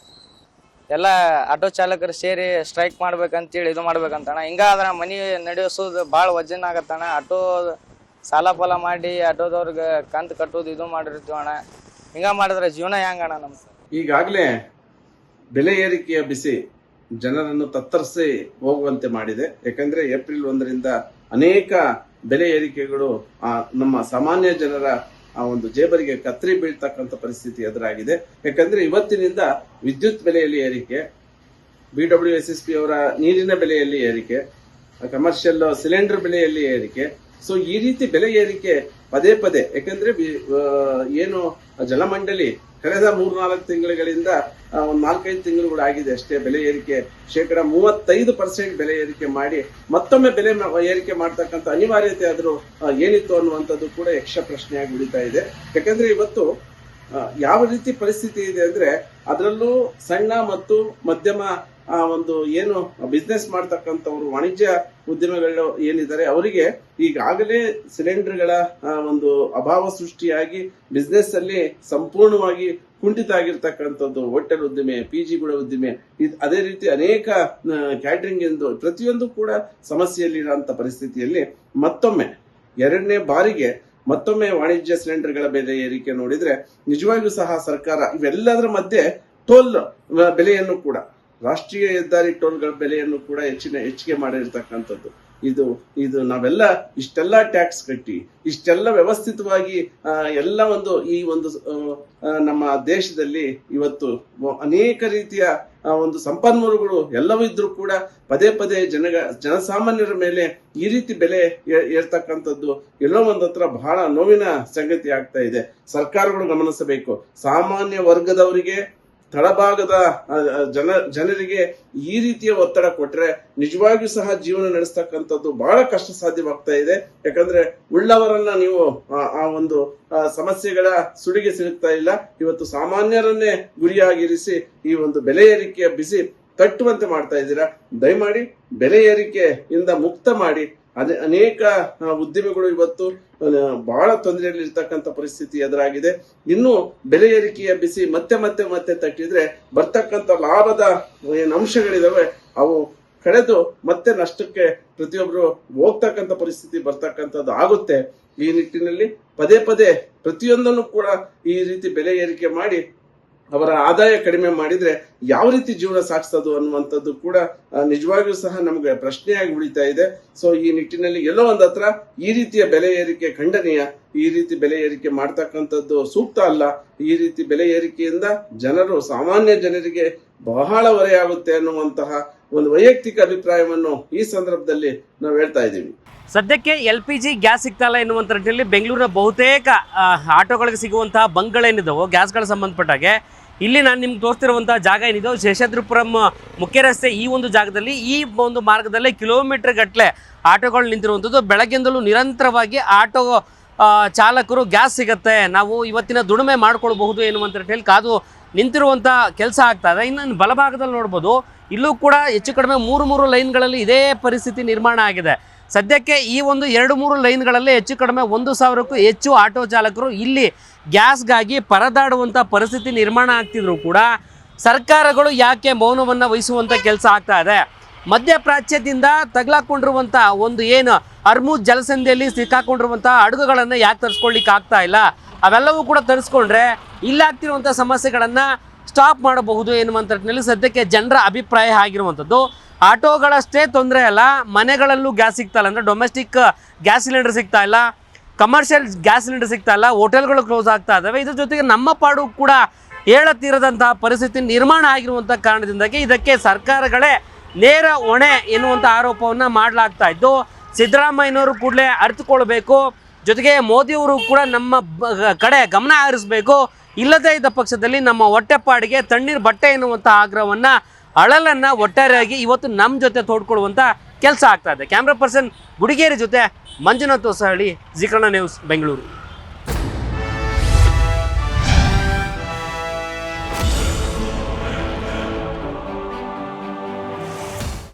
ಎಲ್ಲ ಆಟೋ ಚಾಲಕರು ಸೇರಿ ಸ್ಟ್ರೈಕ್ ಮಾಡ್ಬೇಕಂತೇಳಿ ಇದು ಮಾಡ್ಬೇಕಂತಣ್ಣ. ಹಿಂಗಾದ್ರೆ ಮನೆ ನಡೆಸೋದು ಭಾಳ ವಜನ್ ಆಗತ್ತಣ್ಣ. ಆಟೋ ಸಾಲ ಫಲ ಮಾಡಿ ಆಟೋದವ್ರಿಗೆ ಕಂತು ಕಟ್ಟೋದು ಇದು ಮಾಡಿರ್ತೀವಣ್ಣ. ಹಿಂಗೆ ಮಾಡಿದ್ರೆ ಜೀವನ ಹೆಂಗಣ್ಣ ನಮ್ಗೆ? ಈಗಾಗಲೇ ಬೆಲೆ ಏರಿಕೆಯ ಬಿಸಿ ಜನರನ್ನು ತತ್ತರಿಸಿ ಹೋಗುವಂತೆ ಮಾಡಿದೆ. ಯಾಕಂದ್ರೆ ಏಪ್ರಿಲ್ 1ರಿಂದ ಅನೇಕ ಬೆಲೆ ಏರಿಕೆಗಳು ನಮ್ಮ ಸಾಮಾನ್ಯ ಜನರ ಒಂದು ಜೇಬರಿಗೆ ಕತ್ತರಿ ಬೀಳ್ತಕ್ಕಂಥ ಪರಿಸ್ಥಿತಿ ಎದುರಾಗಿದೆ. ಯಾಕಂದ್ರೆ ಇವತ್ತಿನಿಂದ ವಿದ್ಯುತ್ ಬೆಲೆಯಲ್ಲಿ ಏರಿಕೆ, BWSSB ಅವರ ನೀರಿನ ಬೆಲೆಯಲ್ಲಿ ಏರಿಕೆ, ಕಮರ್ಷಿಯಲ್ ಸಿಲಿಂಡರ್ ಬೆಲೆಯಲ್ಲಿ ಏರಿಕೆ. ಸೊ ಈ ರೀತಿ ಬೆಲೆ ಏರಿಕೆ ಪದೇ ಪದೇ, ಯಾಕಂದ್ರೆ ಏನು ಜಲಮಂಡಳಿ ಕಳೆದ 3-4 ತಿಂಗಳುಗಳಿಂದ ಒಂದು 4-5 ತಿಂಗಳುಗಳು ಆಗಿದೆ ಅಷ್ಟೇ ಬೆಲೆ ಏರಿಕೆ 35% ಬೆಲೆ ಏರಿಕೆ ಮಾಡಿ ಮತ್ತೊಮ್ಮೆ ಬೆಲೆ ಏರಿಕೆ ಮಾಡ್ತಕ್ಕಂಥ ಅನಿವಾರ್ಯತೆ ಆದ್ರೂ ಏನಿತ್ತು ಅನ್ನುವಂಥದ್ದು ಕೂಡ ಯಕ್ಷ ಪ್ರಶ್ನೆಯಾಗಿ ಉಳಿತಾ ಇದೆ. ಯಾಕಂದ್ರೆ ಇವತ್ತು ಯಾವ ರೀತಿ ಪರಿಸ್ಥಿತಿ ಇದೆ ಅಂದ್ರೆ, ಅದರಲ್ಲೂ ಸಣ್ಣ ಮತ್ತು ಮಧ್ಯಮ ಒಂದು ಏನು ಬಿಸ್ನೆಸ್ ಮಾಡ್ತಕ್ಕಂಥವ್ರು, ವಾಣಿಜ್ಯ ಉದ್ಯಮಗಳು ಏನಿದ್ದಾರೆ, ಅವರಿಗೆ ಈಗಾಗಲೇ ಸಿಲಿಂಡರ್ಗಳ ಒಂದು ಅಭಾವ ಸೃಷ್ಟಿಯಾಗಿ ಬಿಸ್ನೆಸ್ ಅಲ್ಲಿ ಸಂಪೂರ್ಣವಾಗಿ ಕುಂಠಿತ ಆಗಿರ್ತಕ್ಕಂಥದ್ದು. ಹೋಟೆಲ್ ಉದ್ದಿಮೆ, PGಗಳ ಉದ್ದಿಮೆ, ಅದೇ ರೀತಿ ಅನೇಕ ಕ್ಯಾಟರಿಂಗ್ ಎಂದು ಪ್ರತಿಯೊಂದು ಕೂಡ ಸಮಸ್ಯೆಯಲ್ಲಿರುವಂತ ಪರಿಸ್ಥಿತಿಯಲ್ಲಿ ಮತ್ತೊಮ್ಮೆ 2ನೇ ಬಾರಿಗೆ ಮತ್ತೊಮ್ಮೆ ವಾಣಿಜ್ಯ ಸಿಲಿಂಡರ್ಗಳ ಬೆಲೆ ಏರಿಕೆ ನೋಡಿದ್ರೆ ನಿಜವಾಗಿಯೂ ಸಹ ಸರ್ಕಾರ ಇವೆಲ್ಲದರ ಮಧ್ಯೆ ಟೋಲ್ ಬೆಲೆಯನ್ನು ಕೂಡ, ರಾಷ್ಟ್ರೀಯ ಹೆದ್ದಾರಿ ಟೋಲ್ಗಳ ಬೆಲೆಯನ್ನು ಕೂಡ ಹೆಚ್ಚಿಗೆ ಮಾಡಿರ್ತಕ್ಕಂಥದ್ದು. ಇದು ನಾವೆಲ್ಲ ಇಷ್ಟೆಲ್ಲ ಟ್ಯಾಕ್ಸ್ ಕಟ್ಟಿ ಇಷ್ಟೆಲ್ಲ ವ್ಯವಸ್ಥಿತವಾಗಿ ಎಲ್ಲ ಈ ಒಂದು ನಮ್ಮ ದೇಶದಲ್ಲಿ ಇವತ್ತು ಅನೇಕ ರೀತಿಯ ಒಂದು ಸಂಪನ್ಮೂಲಗಳು ಎಲ್ಲವೂ ಇದ್ರೂ ಕೂಡ ಪದೇ ಪದೇ ಜನಸಾಮಾನ್ಯರ ಮೇಲೆ ಈ ರೀತಿ ಬೆಲೆ ಏರ್ತಕ್ಕಂಥದ್ದು ಎಲ್ಲೋ ಒಂದತ್ರ ಬಹಳ ನೋವಿನ ಸಂಗತಿ ಆಗ್ತಾ ಇದೆ. ಸರ್ಕಾರಗಳು ಗಮನಿಸಬೇಕು. ಸಾಮಾನ್ಯ ವರ್ಗದವರಿಗೆ, ತಳಭಾಗದ ಜನರಿಗೆ ಈ ರೀತಿಯ ಒತ್ತಡ ಕೊಟ್ರೆ ನಿಜವಾಗಿಯೂ ಸಹ ಜೀವನ ನಡೆಸ್ತಕ್ಕಂಥದ್ದು ಬಹಳ ಕಷ್ಟ ಸಾಧ್ಯವಾಗ್ತಾ ಇದೆ. ಯಾಕಂದ್ರೆ ಉಳ್ಳವರನ್ನ ನೀವು ಆ ಒಂದು ಸಮಸ್ಯೆಗಳ ಸುಳಿಗೆ ಸಿಗುತ್ತಾ ಇಲ್ಲ. ಇವತ್ತು ಸಾಮಾನ್ಯರನ್ನೇ ಗುರಿಯಾಗಿರಿಸಿ ಈ ಒಂದು ಬೆಲೆ ಏರಿಕೆಯ ಬಿಸಿ ತಟ್ಟುವಂತೆ ಮಾಡ್ತಾ ಇದ್ದೀರಾ. ದಯಮಾಡಿ ಬೆಲೆ ಏರಿಕೆಯಿಂದ ಮುಕ್ತ ಮಾಡಿ. ಅನೇಕ ಉದ್ಯಮಿಗಳು ಇವತ್ತು ಬಹಳ ತೊಂದರೆಯಲ್ಲಿ ಇರ್ತಕ್ಕಂಥ ಪರಿಸ್ಥಿತಿ ಎದುರಾಗಿದೆ. ಇನ್ನು ಬೆಲೆ ಏರಿಕೆಯ ಬಿಸಿ ಮತ್ತೆ ತಟ್ಟಿದ್ರೆ ಬರ್ತಕ್ಕಂಥ ಲಾಭದ ಏನು ಅಂಶಗಳಿದಾವೆ ಅವು ಕಳೆದು ಮತ್ತೆ ನಷ್ಟಕ್ಕೆ ಪ್ರತಿಯೊಬ್ರು ಹೋಗ್ತಕ್ಕಂಥ ಪರಿಸ್ಥಿತಿ ಬರ್ತಕ್ಕಂಥದ್ದು ಆಗುತ್ತೆ. ಈ ನಿಟ್ಟಿನಲ್ಲಿ ಪದೇ ಪ್ರತಿಯೊಂದನ್ನು ಕೂಡ ಈ ರೀತಿ ಬೆಲೆ ಏರಿಕೆ ಮಾಡಿ ಅವರ ಆದಾಯ ಕಡಿಮೆ ಮಾಡಿದ್ರೆ ಯಾವ ರೀತಿ ಜೀವನ ಸಾಗಿಸೋದು ಅನ್ನುವಂಥದ್ದು ಕೂಡ ನಿಜವಾಗಿಯೂ ಸಹ ನಮಗೆ ಪ್ರಶ್ನೆಯಾಗಿ ಉಳಿತಾ ಇದೆ. ಸೊ ಈ ನಿಟ್ಟಿನಲ್ಲಿ ಎಲ್ಲೋ ಒಂದತ್ರ ಈ ರೀತಿಯ ಬೆಲೆ ಏರಿಕೆ ಖಂಡನೀಯ. ಈ ರೀತಿ ಬೆಲೆ ಏರಿಕೆ ಮಾಡ್ತಕ್ಕಂಥದ್ದು ಸೂಕ್ತ ಅಲ್ಲ. ಈ ರೀತಿ ಬೆಲೆ ಏರಿಕೆಯಿಂದ ಸಾಮಾನ್ಯ ಜನರಿಗೆ ಬಹಳ ಹೊರೆಯಾಗುತ್ತೆ ಅನ್ನುವಂತಹ ಒಂದು ವೈಯಕ್ತಿಕ ಅಭಿಪ್ರಾಯವನ್ನು ಈ ಸಂದರ್ಭದಲ್ಲಿ ನಾವು ಹೇಳ್ತಾ ಇದ್ದೀವಿ. ಸದ್ಯಕ್ಕೆ LPG ಗ್ಯಾಸ್ ಸಿಗ್ತಾ ಇಲ್ಲ ಎನ್ನುವಂಥ ನಿಟ್ಟಿನಲ್ಲಿ ಬೆಂಗಳೂರಿನ ಬಹುತೇಕ ಆಟೋಗಳಿಗೆ ಸಿಗುವಂತಹ ಬಂಕ್ಗಳೇನಿದ್ದಾವೋ ಗ್ಯಾಸ್ಗಳ ಸಂಬಂಧಪಟ್ಟಾಗೆ ಇಲ್ಲಿ ನಾನು ನಿಮ್ಗೆ ತೋರಿಸ್ತಿರುವಂಥ ಜಾಗ ಏನಿದೆ ಶೇಷಾದ್ರಿಪುರಂ ಮುಖ್ಯ ರಸ್ತೆ, ಈ ಒಂದು ಜಾಗದಲ್ಲಿ ಈ ಒಂದು ಮಾರ್ಗದಲ್ಲೇ ಕಿಲೋಮೀಟರ್ ಗಟ್ಟಲೆ ಆಟೋಗಳು ನಿಂತಿರುವಂಥದ್ದು. ಬೆಳಗ್ಗಿಂದಲೂ ನಿರಂತರವಾಗಿ ಆಟೋ ಚಾಲಕರು ಗ್ಯಾಸ್ ಸಿಗುತ್ತೆ, ನಾವು ಇವತ್ತಿನ ದುಡಿಮೆ ಮಾಡ್ಕೊಳ್ಬಹುದು ಎನ್ನುವಂಥ ನಿಟ್ಟಿನಲ್ಲಿ ಕಾದು ನಿಂತಿರುವಂಥ ಕೆಲಸ ಆಗ್ತಾ ಇದೆ. ಇನ್ನು ಬಲಭಾಗದಲ್ಲಿ ನೋಡ್ಬೋದು, ಇಲ್ಲೂ ಕೂಡ ಹೆಚ್ಚು ಕಡಿಮೆ 3 ಲೈನ್ಗಳಲ್ಲಿ ಇದೇ ಪರಿಸ್ಥಿತಿ ನಿರ್ಮಾಣ ಆಗಿದೆ. ಸದ್ಯಕ್ಕೆ ಈ ಒಂದು 2-3 ಲೈನ್ಗಳಲ್ಲಿ ಹೆಚ್ಚು ಕಡಿಮೆ 1,000ಕ್ಕೂ ಹೆಚ್ಚು ಆಟೋ ಚಾಲಕರು ಇಲ್ಲಿ ಗ್ಯಾಸ್ಗಾಗಿ ಪರದಾಡುವಂಥ ಪರಿಸ್ಥಿತಿ ನಿರ್ಮಾಣ ಆಗ್ತಿದ್ರು ಕೂಡ ಸರ್ಕಾರಗಳು ಯಾಕೆ ಮೌನವನ್ನು ವಹಿಸುವಂಥ ಕೆಲಸ ಆಗ್ತಾ ಇದೆ? ಮಧ್ಯಪ್ರಾಚ್ಯದಿಂದ ತಗಲಾಕೊಂಡಿರುವಂಥ ಒಂದು ಏನು ಹರ್ಮುಜ್ ಜಲಸಂಧಿಯಲ್ಲಿ ಸಿಕ್ಕಾಕೊಂಡಿರುವಂಥ ಹಡಗುಗಳನ್ನು ಯಾಕೆ ತರಿಸ್ಕೊಳ್ಳಿಕ್ಕೆ ಆಗ್ತಾ ಇಲ್ಲ? ಅವೆಲ್ಲವೂ ಕೂಡ ತರಿಸ್ಕೊಂಡ್ರೆ ಇಲ್ಲಾಗ್ತಿರುವಂಥ ಸಮಸ್ಯೆಗಳನ್ನು ಸ್ಟಾಪ್ ಮಾಡಬಹುದು ಎನ್ನುವಂಥ ನಿಟ್ಟಿನಲ್ಲಿ ಸದ್ಯಕ್ಕೆ ಜನರ ಅಭಿಪ್ರಾಯ ಆಗಿರುವಂಥದ್ದು. ಆಟೋಗಳಷ್ಟೇ ತೊಂದರೆ ಅಲ್ಲ, ಮನೆಗಳಲ್ಲೂ ಗ್ಯಾಸ್ ಸಿಗ್ತಾ ಇಲ್ಲ, ಅಂದರೆ ಡೊಮೆಸ್ಟಿಕ್ ಗ್ಯಾಸ್ ಸಿಲಿಂಡರ್ ಸಿಗ್ತಾ ಇಲ್ಲ, ಕಮರ್ಷಿಯಲ್ ಗ್ಯಾಸ್ ಸಿಲಿಂಡರ್ ಸಿಗ್ತಾ ಇಲ್ಲ, ಹೋಟೆಲ್ಗಳು ಕ್ಲೋಸ್ ಆಗ್ತಾ ಇದ್ದಾವೆ. ಇದ್ರ ಜೊತೆಗೆ ನಮ್ಮ ಪಾಡು ಕೂಡ ಹೇಳತೀರದಂತಹ ಪರಿಸ್ಥಿತಿ ನಿರ್ಮಾಣ ಆಗಿರುವಂಥ ಕಾರಣದಿಂದಾಗಿ ಇದಕ್ಕೆ ಸರ್ಕಾರಗಳೇ ನೇರ ಹೊಣೆ ಎನ್ನುವಂಥ ಆರೋಪವನ್ನು ಮಾಡಲಾಗ್ತಾ ಇದ್ದು, ಸಿದ್ದರಾಮಯ್ಯನವರು ಕೂಡಲೇ ಅರಿತುಕೊಳ್ಬೇಕು, ಜೊತೆಗೆ ಮೋದಿಯವರು ಕೂಡ ನಮ್ಮ ಕಡೆ ಗಮನ ಹರಿಸಬೇಕು. ಇಲ್ಲದೇ ಇದ್ದ ಪಕ್ಷದಲ್ಲಿ ನಮ್ಮ ಹೊಟ್ಟೆಪಾಡಿಗೆ ತಣ್ಣೀರು ಬಟ್ಟೆ ಎನ್ನುವಂಥ ಆಗ್ರಹವನ್ನು ಅಳಲನ್ನು ಒಟ್ಟಾರೆಯಾಗಿ ಇವತ್ತು ನಮ್ಮ ಜೊತೆ ತೋಡ್ಕೊಳ್ಳುವಂಥ ಕೆಲಸ ಆಗ್ತಾ ಇದೆ. ಕ್ಯಾಮ್ರಾ ಪರ್ಸನ್ ಗುಡಿಗೇರಿ ಜೊತೆ ಮಂಜುನಾಥ್ ಹೊಸಹಳ್ಳಿ, ಜೀ ಕನ್ನಡ ನ್ಯೂಸ್, ಬೆಂಗಳೂರು.